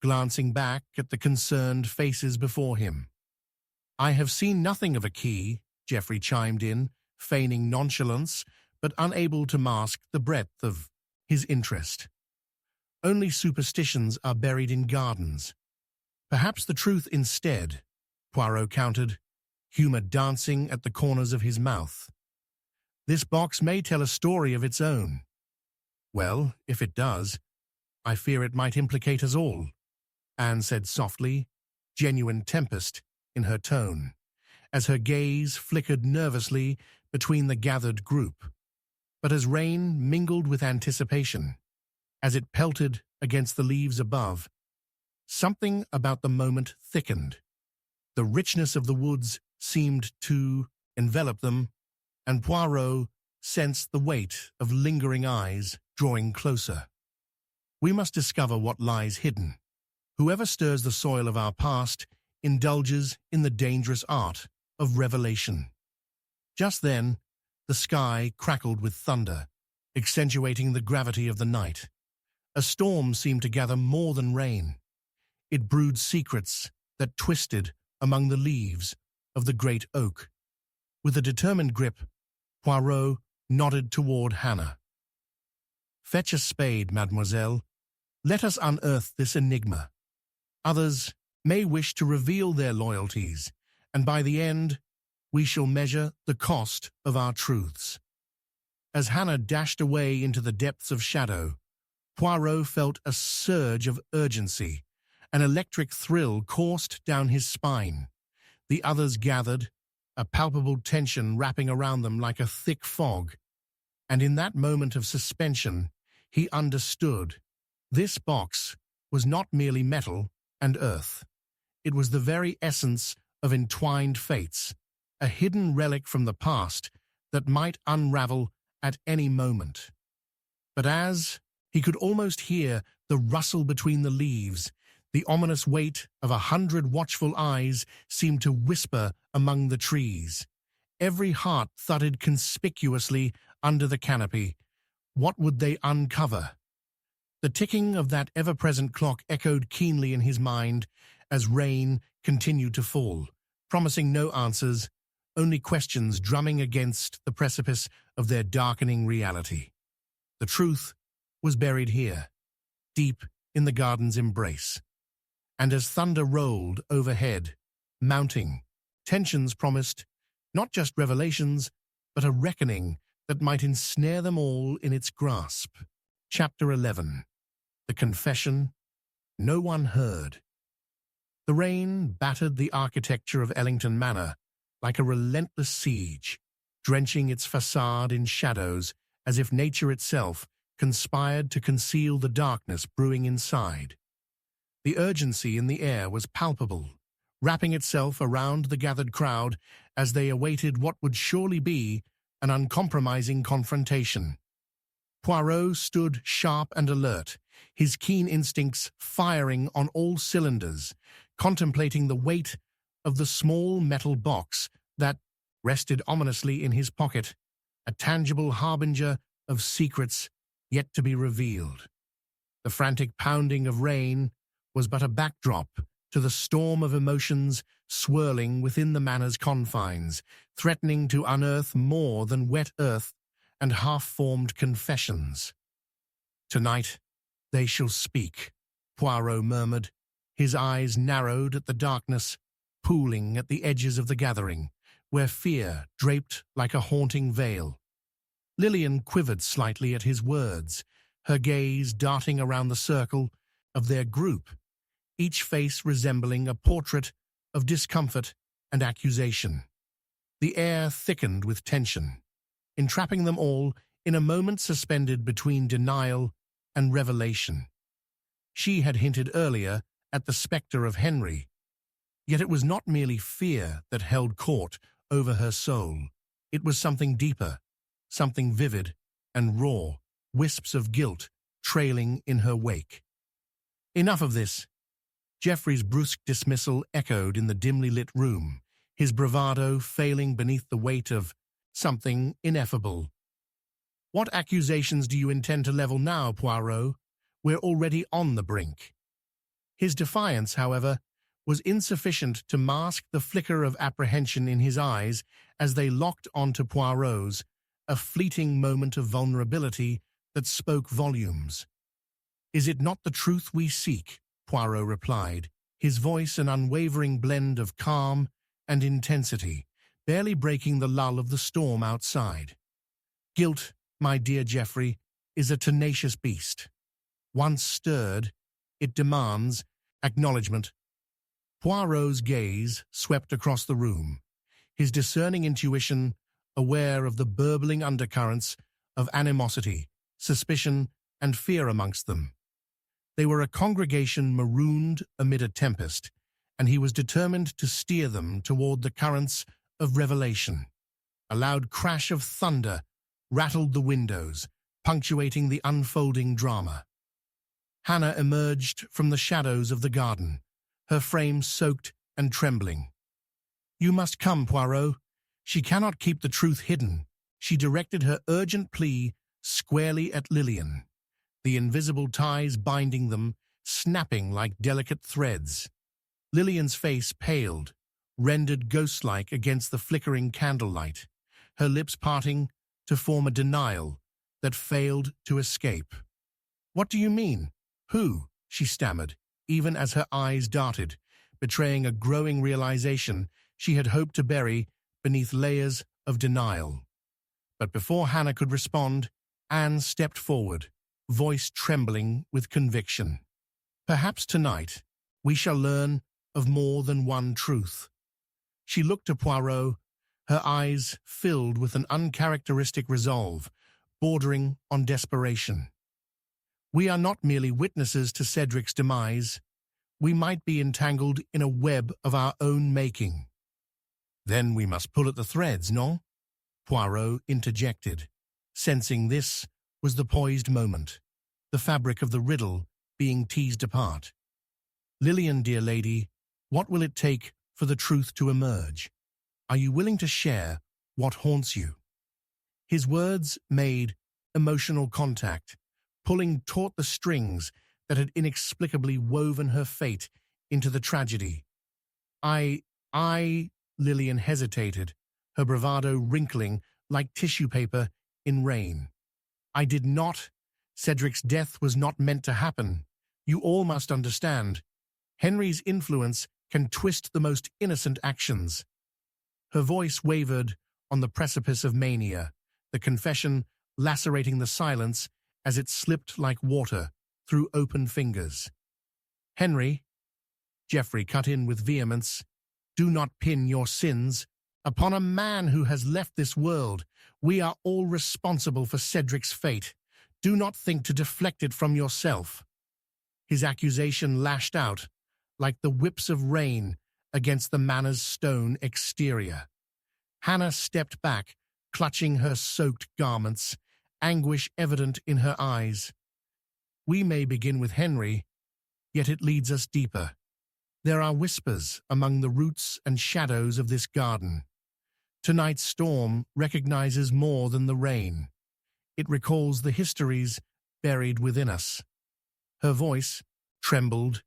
glancing back at the concerned faces before him. "I have seen nothing of a key," Geoffrey chimed in, feigning nonchalance, but unable to mask the breadth of his interest. Only superstitions are buried in gardens. Perhaps the truth instead, Poirot countered, humor dancing at the corners of his mouth. This box may tell a story of its own. Well, if it does, I fear it might implicate us all, Anne said softly, genuine tempest in her tone, as her gaze flickered nervously between the gathered group. But as rain mingled with anticipation, as it pelted against the leaves above, something about the moment thickened. The richness of the woods seemed to envelop them, and Poirot sensed the weight of lingering eyes drawing closer. We must discover what lies hidden. Whoever stirs the soil of our past indulges in the dangerous art of revelation. Just then, the sky crackled with thunder, accentuating the gravity of the night. A storm seemed to gather more than rain. It brewed secrets that twisted among the leaves of the great oak. With a determined grip, Poirot nodded toward Hannah. "Fetch a spade, mademoiselle. Let us unearth this enigma. Others may wish to reveal their loyalties, and by the end, we shall measure the cost of our truths." As Hannah dashed away into the depths of shadow, Poirot felt a surge of urgency. An electric thrill coursed down his spine. The others gathered, a palpable tension wrapping around them like a thick fog. And in that moment of suspension, he understood. This box was not merely metal and earth. It was the very essence of entwined fates, a hidden relic from the past that might unravel at any moment. But as he could almost hear the rustle between the leaves, the ominous weight of 100 watchful eyes seemed to whisper among the trees. Every heart thudded conspicuously under the canopy. What would they uncover? The ticking of that ever-present clock echoed keenly in his mind as rain continued to fall, promising no answers, only questions drumming against the precipice of their darkening reality. The truth was buried here, deep in the garden's embrace. And as thunder rolled overhead, mounting, tensions promised not just revelations, but a reckoning that might ensnare them all in its grasp. Chapter 11. The Confession No One Heard. The rain battered the architecture of Ellington Manor like a relentless siege, drenching its facade in shadows as if nature itself conspired to conceal the darkness brewing inside. The urgency in the air was palpable, wrapping itself around the gathered crowd as they awaited what would surely be an uncompromising confrontation. Poirot stood sharp and alert, his keen instincts firing on all cylinders, contemplating the weight of the small metal box that rested ominously in his pocket, a tangible harbinger of secrets yet to be revealed. The frantic pounding of rain was but a backdrop to the storm of emotions swirling within the manor's confines, threatening to unearth more than wet earth and half-formed confessions. "Tonight they shall speak," Poirot murmured, his eyes narrowed at the darkness pooling at the edges of the gathering, where fear draped like a haunting veil. Lillian quivered slightly at his words, her gaze darting around the circle of their group, each face resembling a portrait of discomfort and accusation. The air thickened with tension, entrapping them all in a moment suspended between denial and revelation. She had hinted earlier at the spectre of Henry, yet it was not merely fear that held court over her soul. It was something deeper, something vivid and raw, wisps of guilt trailing in her wake. Enough of this. Geoffrey's brusque dismissal echoed in the dimly lit room, his bravado failing beneath the weight of something ineffable. "What accusations do you intend to level now, Poirot? We're already on the brink." His defiance, however, was insufficient to mask the flicker of apprehension in his eyes as they locked onto Poirot's, a fleeting moment of vulnerability that spoke volumes. "Is it not the truth we seek?" Poirot replied, his voice an unwavering blend of calm and intensity, barely breaking the lull of the storm outside. "Guilt, my dear Geoffrey, is a tenacious beast. Once stirred, it demands acknowledgement." Poirot's gaze swept across the room, his discerning intuition aware of the burbling undercurrents of animosity, suspicion, and fear amongst them. They were a congregation marooned amid a tempest, and he was determined to steer them toward the currents of revelation. A loud crash of thunder rattled the windows, punctuating the unfolding drama. Hannah emerged from the shadows of the garden, her frame soaked and trembling. "You must come, Poirot. She cannot keep the truth hidden." She directed her urgent plea squarely at Lillian, the invisible ties binding them snapping like delicate threads. Lillian's face paled, rendered ghost-like against the flickering candlelight, her lips parting to form a denial that failed to escape. "What do you mean? Who?" she stammered, even as her eyes darted, betraying a growing realization she had hoped to bury beneath layers of denial. But before Hannah could respond, Anne stepped forward, voice trembling with conviction. "Perhaps tonight we shall learn of more than one truth." She looked to Poirot, her eyes filled with an uncharacteristic resolve, bordering on desperation. "We are not merely witnesses to Cedric's demise. We might be entangled in a web of our own making." "Then we must pull at the threads, no?" Poirot interjected, sensing this was the poised moment, the fabric of the riddle being teased apart. "Lillian, dear lady, what will it take for the truth to emerge? Are you willing to share what haunts you?" His words made emotional contact, pulling taut the strings that had inexplicably woven her fate into the tragedy. I, Lillian hesitated, her bravado wrinkling like tissue paper in rain. "I did not. Cedric's death was not meant to happen. You all must understand. Henry's influence can twist the most innocent actions." Her voice wavered on the precipice of mania, the confession lacerating the silence as it slipped like water through open fingers. "Henry," Geoffrey cut in with vehemence, "do not pin your sins upon a man who has left this world. We are all responsible for Cedric's fate. Do not think to deflect it from yourself." His accusation lashed out like the whips of rain against the manor's stone exterior. Hannah stepped back, clutching her soaked garments, anguish evident in her eyes. "We may begin with Henry, yet it leads us deeper. There are whispers among the roots and shadows of this garden. Tonight's storm recognizes more than the rain. It recalls the histories buried within us." Her voice trembled,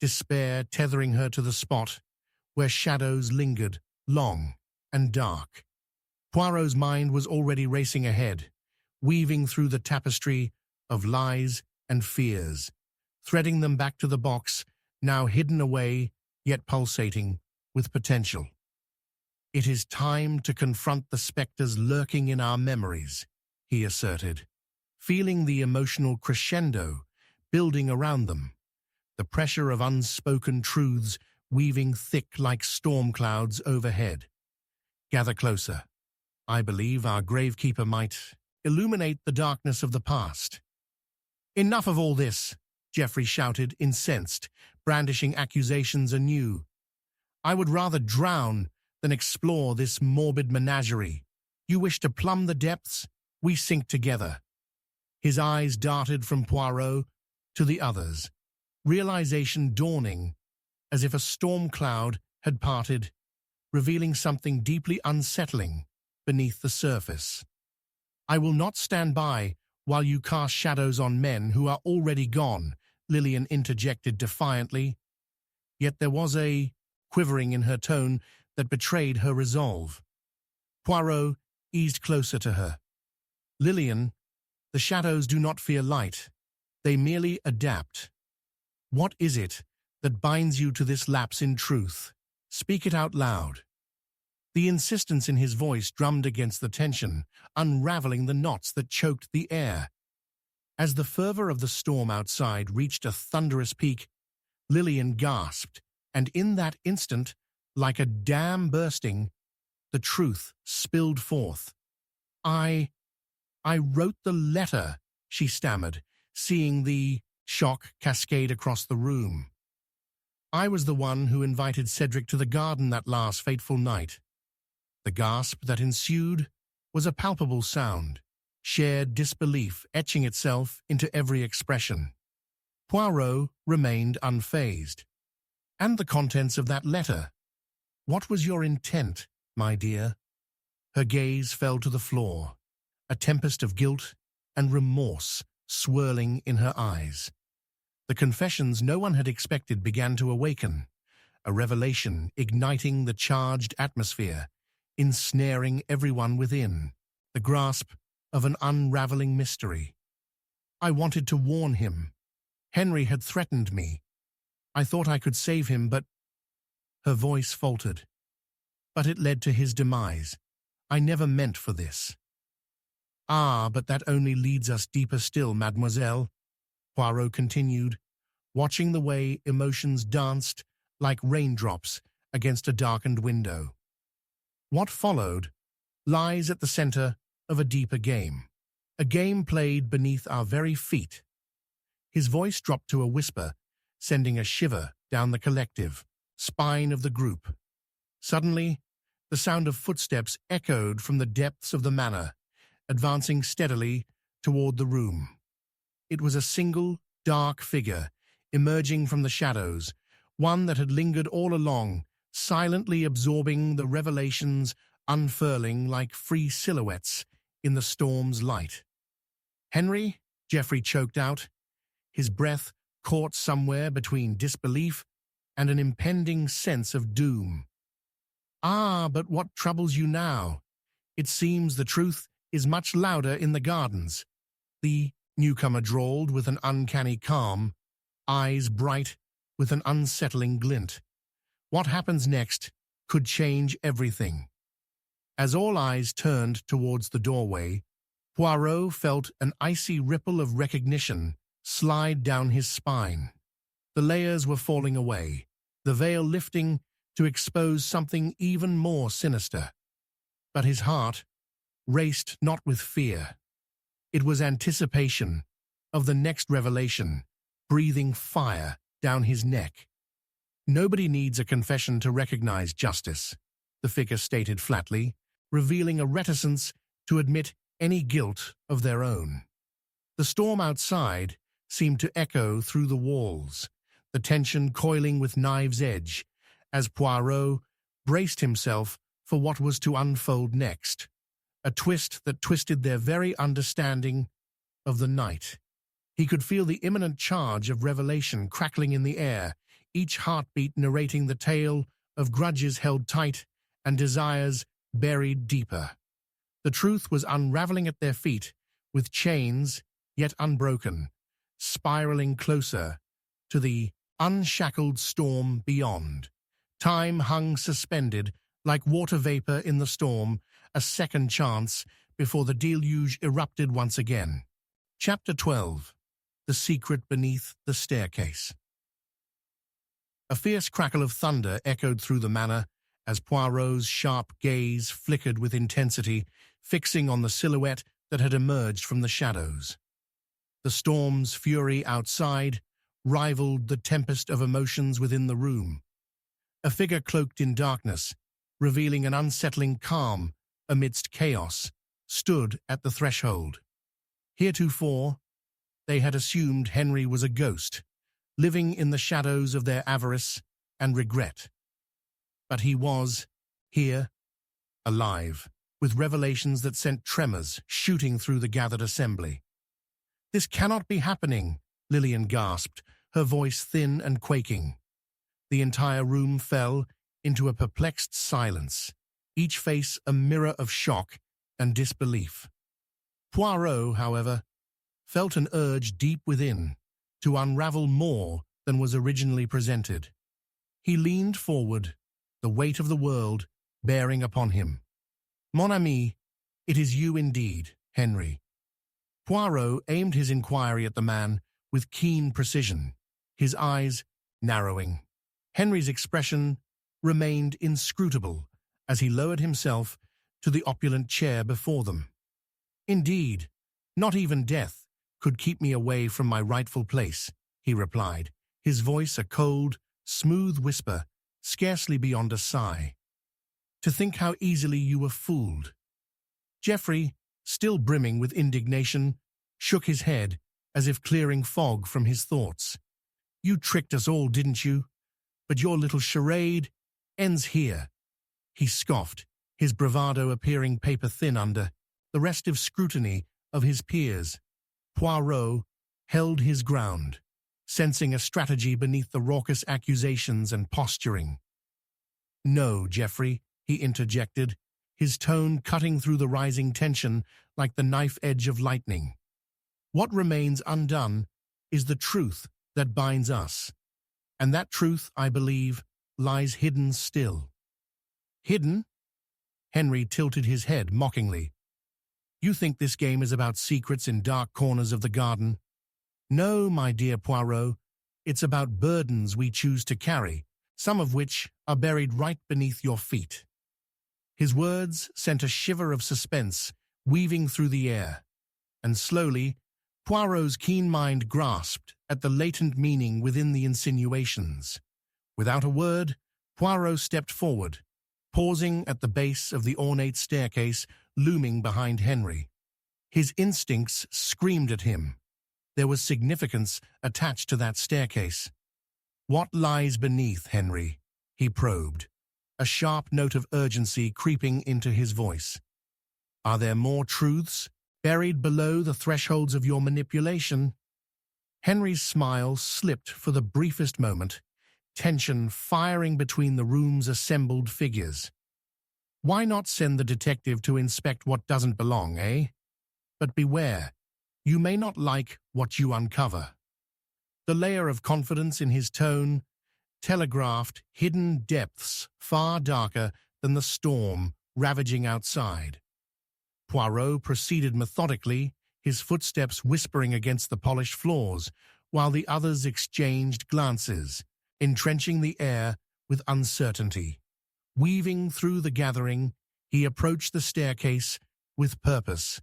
despair tethering her to the spot where shadows lingered, long and dark. Poirot's mind was already racing ahead, weaving through the tapestry of lies and fears, threading them back to the box, now hidden away, yet pulsating with potential. "It is time to confront the specters lurking in our memories," he asserted, feeling the emotional crescendo building around them, the pressure of unspoken truths weaving thick like storm clouds overhead. "Gather closer. I believe our gravekeeper might illuminate the darkness of the past." "Enough of all this," Geoffrey shouted, incensed, brandishing accusations anew. "I would rather drown than explore this morbid menagerie. You wish to plumb the depths? We sink together." His eyes darted from Poirot to the others, realization dawning as if a storm cloud had parted, revealing something deeply unsettling beneath the surface. "I will not stand by while you cast shadows on men who are already gone," Lillian interjected defiantly. Yet there was a quivering in her tone that betrayed her resolve. Poirot eased closer to her, Lillian, the shadows do not fear light. They merely adapt. What is it that binds you to this lapse in truth? Speak it out loud. The insistence in his voice drummed against the tension, unraveling the knots that choked the air. As the fervor of the storm outside reached a thunderous peak, Lillian gasped, and in that instant, like a dam bursting, the truth spilled forth. I wrote the letter, she stammered, seeing the shock cascade across the room. I was the one who invited Cedric to the garden that last fateful night. The gasp that ensued was a palpable sound, shared disbelief etching itself into every expression. Poirot remained unfazed. And the contents of that letter? What was your intent, my dear? Her gaze fell to the floor, a tempest of guilt and remorse swirling in her eyes. The confessions no one had expected began to awaken, a revelation igniting the charged atmosphere, ensnaring everyone within, the grasp of an unraveling mystery. I wanted to warn him. Henry had threatened me. I thought I could save him, but... Her voice faltered. But it led to his demise. I never meant for this. Ah, but that only leads us deeper still, mademoiselle, Poirot continued, watching the way emotions danced like raindrops against a darkened window. What followed lies at the center of a deeper game, a game played beneath our very feet. His voice dropped to a whisper, sending a shiver down the collective spine of the group. Suddenly, the sound of footsteps echoed from the depths of the manor, advancing steadily toward the room. It was a single, dark figure emerging from the shadows, one that had lingered all along, silently absorbing the revelations unfurling like free silhouettes in the storm's light. Henry, Geoffrey choked out, his breath caught somewhere between disbelief and an impending sense of doom. Ah, but what troubles you now? It seems the truth is much louder in the gardens, the newcomer drawled with an uncanny calm, eyes bright with an unsettling glint. What happens next could change everything. As all eyes turned towards the doorway, Poirot felt an icy ripple of recognition slide down his spine. The layers were falling away, the veil lifting to expose something even more sinister. But his heart raced not with fear. It was anticipation of the next revelation, breathing fire down his neck. Nobody needs a confession to recognize justice, the figure stated flatly, revealing a reticence to admit any guilt of their own. The storm outside seemed to echo through the walls, the tension coiling with knife's edge, as Poirot braced himself for what was to unfold next, a twist that twisted their very understanding of the night. He could feel the imminent charge of revelation crackling in the air, each heartbeat narrating the tale of grudges held tight and desires buried deeper. The truth was unraveling at their feet, with chains yet unbroken, spiraling closer to the unshackled storm beyond. Time hung suspended like water vapor in the storm, a second chance before the deluge erupted once again. Chapter 12. The Secret Beneath the Staircase. A fierce crackle of thunder echoed through the manor as Poirot's sharp gaze flickered with intensity, fixing on the silhouette that had emerged from the shadows. The storm's fury outside rivaled the tempest of emotions within the room. A figure cloaked in darkness, revealing an unsettling calm amidst chaos, stood at the threshold. Heretofore, they had assumed Henry was a ghost, living in the shadows of their avarice and regret. But he was, here, alive, with revelations that sent tremors shooting through the gathered assembly. "This cannot be happening," Lillian gasped, her voice thin and quaking. The entire room fell into a perplexed silence, each face a mirror of shock and disbelief. Poirot, however, felt an urge deep within to unravel more than was originally presented. He leaned forward, the weight of the world bearing upon him. "Mon ami, it is you indeed, Henry." Poirot aimed his inquiry at the man with keen precision, his eyes narrowing. Henry's expression remained inscrutable as he lowered himself to the opulent chair before them. "Indeed, not even death could keep me away from my rightful place," he replied, his voice a cold, smooth whisper, scarcely beyond a sigh. "To think how easily you were fooled." Geoffrey, still brimming with indignation, shook his head as if clearing fog from his thoughts. "You tricked us all, didn't you? But your little charade ends here," he scoffed, his bravado appearing paper-thin under the restive scrutiny of his peers. Poirot held his ground, sensing a strategy beneath the raucous accusations and posturing. "No, Geoffrey," he interjected, his tone cutting through the rising tension like the knife edge of lightning. "What remains undone is the truth that binds us, and that truth, I believe, lies hidden still." "Hidden?" Henry tilted his head mockingly. "You think this game is about secrets in dark corners of the garden? No, my dear Poirot, it's about burdens we choose to carry, some of which are buried right beneath your feet." His words sent a shiver of suspense weaving through the air, and slowly, Poirot's keen mind grasped at the latent meaning within the insinuations. Without a word, Poirot stepped forward, pausing at the base of the ornate staircase looming behind Henry. His instincts screamed at him. There was significance attached to that staircase. "What lies beneath, Henry?" he probed, a sharp note of urgency creeping into his voice. "Are there more truths buried below the thresholds of your manipulation?" Henry's smile slipped for the briefest moment, tension firing between the room's assembled figures. "Why not send the detective to inspect what doesn't belong, eh? But beware, you may not like what you uncover." The layer of confidence in his tone telegraphed hidden depths far darker than the storm ravaging outside. Poirot proceeded methodically, his footsteps whispering against the polished floors, while the others exchanged glances, entrenching the air with uncertainty. Weaving through the gathering, he approached the staircase with purpose,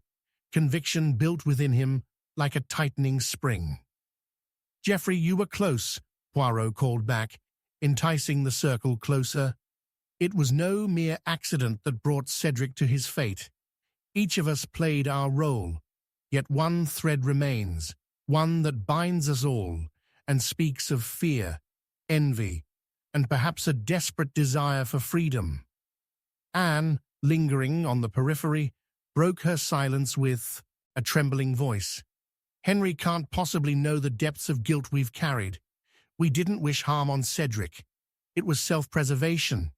conviction built within him like a tightening spring. "Geoffrey, you were close," Poirot called back, enticing the circle closer. "It was no mere accident that brought Cedric to his fate. Each of us played our role, yet one thread remains, one that binds us all, and speaks of fear, envy, and perhaps a desperate desire for freedom." Anne, lingering on the periphery, broke her silence with a trembling voice. "Henry can't possibly know the depths of guilt we've carried. We didn't wish harm on Cedric. It was self-preservation."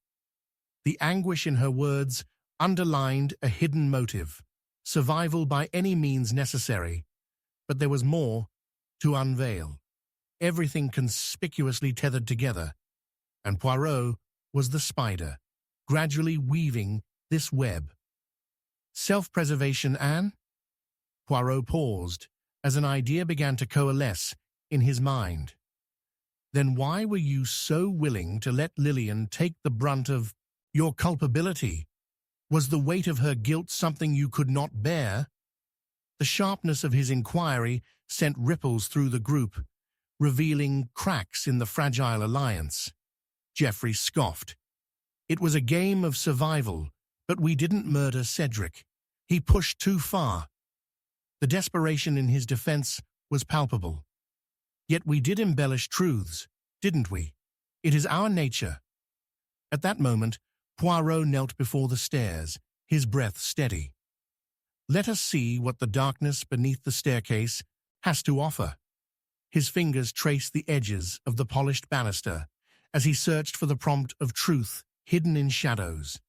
The anguish in her words underlined a hidden motive, survival by any means necessary. But there was more to unveil, everything conspicuously tethered together, and Poirot was the spider, gradually weaving this web. "Self-preservation, Anne?" Poirot paused as an idea began to coalesce in his mind. "Then why were you so willing to let Lillian take the brunt of your culpability? Was the weight of her guilt something you could not bear?" The sharpness of his inquiry sent ripples through the group, revealing cracks in the fragile alliance. Geoffrey scoffed. "It was a game of survival, but we didn't murder Cedric. He pushed too far." The desperation in his defense was palpable. "Yet we did embellish truths, didn't we? It is our nature." At that moment, Poirot knelt before the stairs, his breath steady. "Let us see what the darkness beneath the staircase has to offer." His fingers traced the edges of the polished banister as he searched for the prompt of truth hidden in shadows.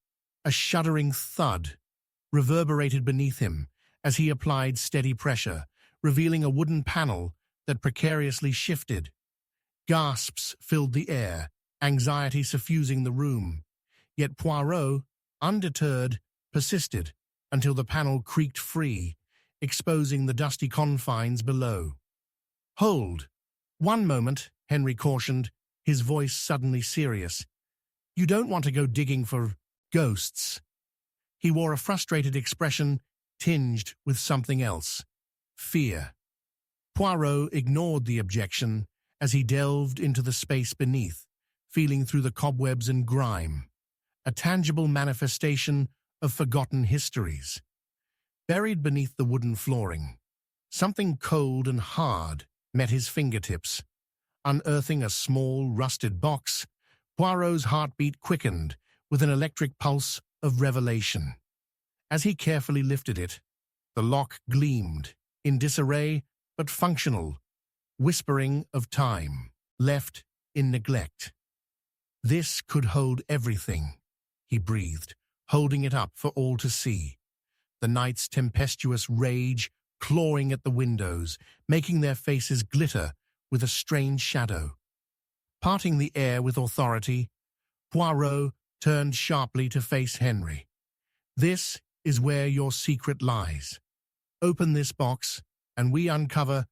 A shuddering thud reverberated beneath him as he applied steady pressure, revealing a wooden panel that precariously shifted. Gasps filled the air, anxiety suffusing the room. Yet Poirot, undeterred, persisted until the panel creaked free, exposing the dusty confines below. "Hold! One moment," Henry cautioned, his voice suddenly serious. "You don't want to go digging for ghosts." He wore a frustrated expression tinged with something else: fear. Poirot ignored the objection as he delved into the space beneath, feeling through the cobwebs and grime, a tangible manifestation of forgotten histories. Buried beneath the wooden flooring, something cold and hard met his fingertips. Unearthing a small, rusted box, Poirot's heartbeat quickened with an electric pulse of revelation. As he carefully lifted it, the lock gleamed, in disarray but functional, whispering of time, left in neglect. "This could hold everything," he breathed, holding it up for all to see. The night's tempestuous rage clawing at the windows, making their faces glitter with a strange shadow. Parting the air with authority, Poirot turned sharply to face Henry. "This is where your secret lies. Open this box, and we uncover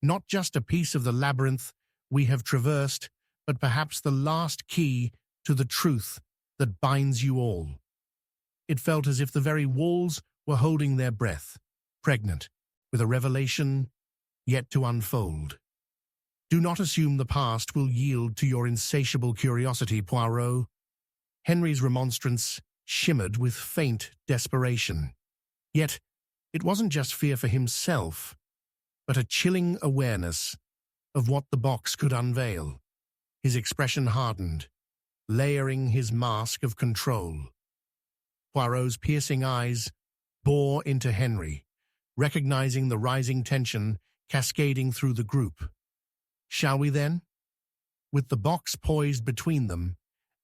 not just a piece of the labyrinth we have traversed, but perhaps the last key to the truth that binds you all." It felt as if the very walls were holding their breath, pregnant with a revelation yet to unfold. "Do not assume the past will yield to your insatiable curiosity, Poirot." Henry's remonstrance shimmered with faint desperation. Yet, it wasn't just fear for himself, but a chilling awareness of what the box could unveil. His expression hardened, layering his mask of control. Poirot's piercing eyes bore into Henry, recognizing the rising tension cascading through the group. "Shall we then?" With the box poised between them,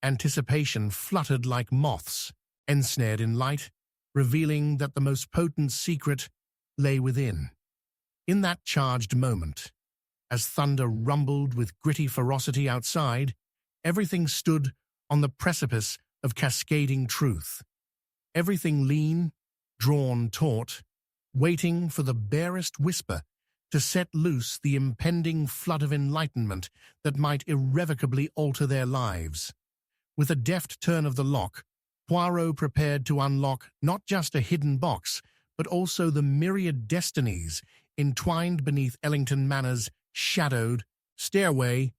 anticipation fluttered like moths, ensnared in light, revealing that the most potent secret lay within. In that charged moment, as thunder rumbled with gritty ferocity outside, everything stood on the precipice of cascading truth. Everything lean, drawn taut, waiting for the barest whisper to set loose the impending flood of enlightenment that might irrevocably alter their lives. With a deft turn of the lock, Poirot prepared to unlock not just a hidden box, but also the myriad destinies entwined beneath Ellington Manor's shadowed stairway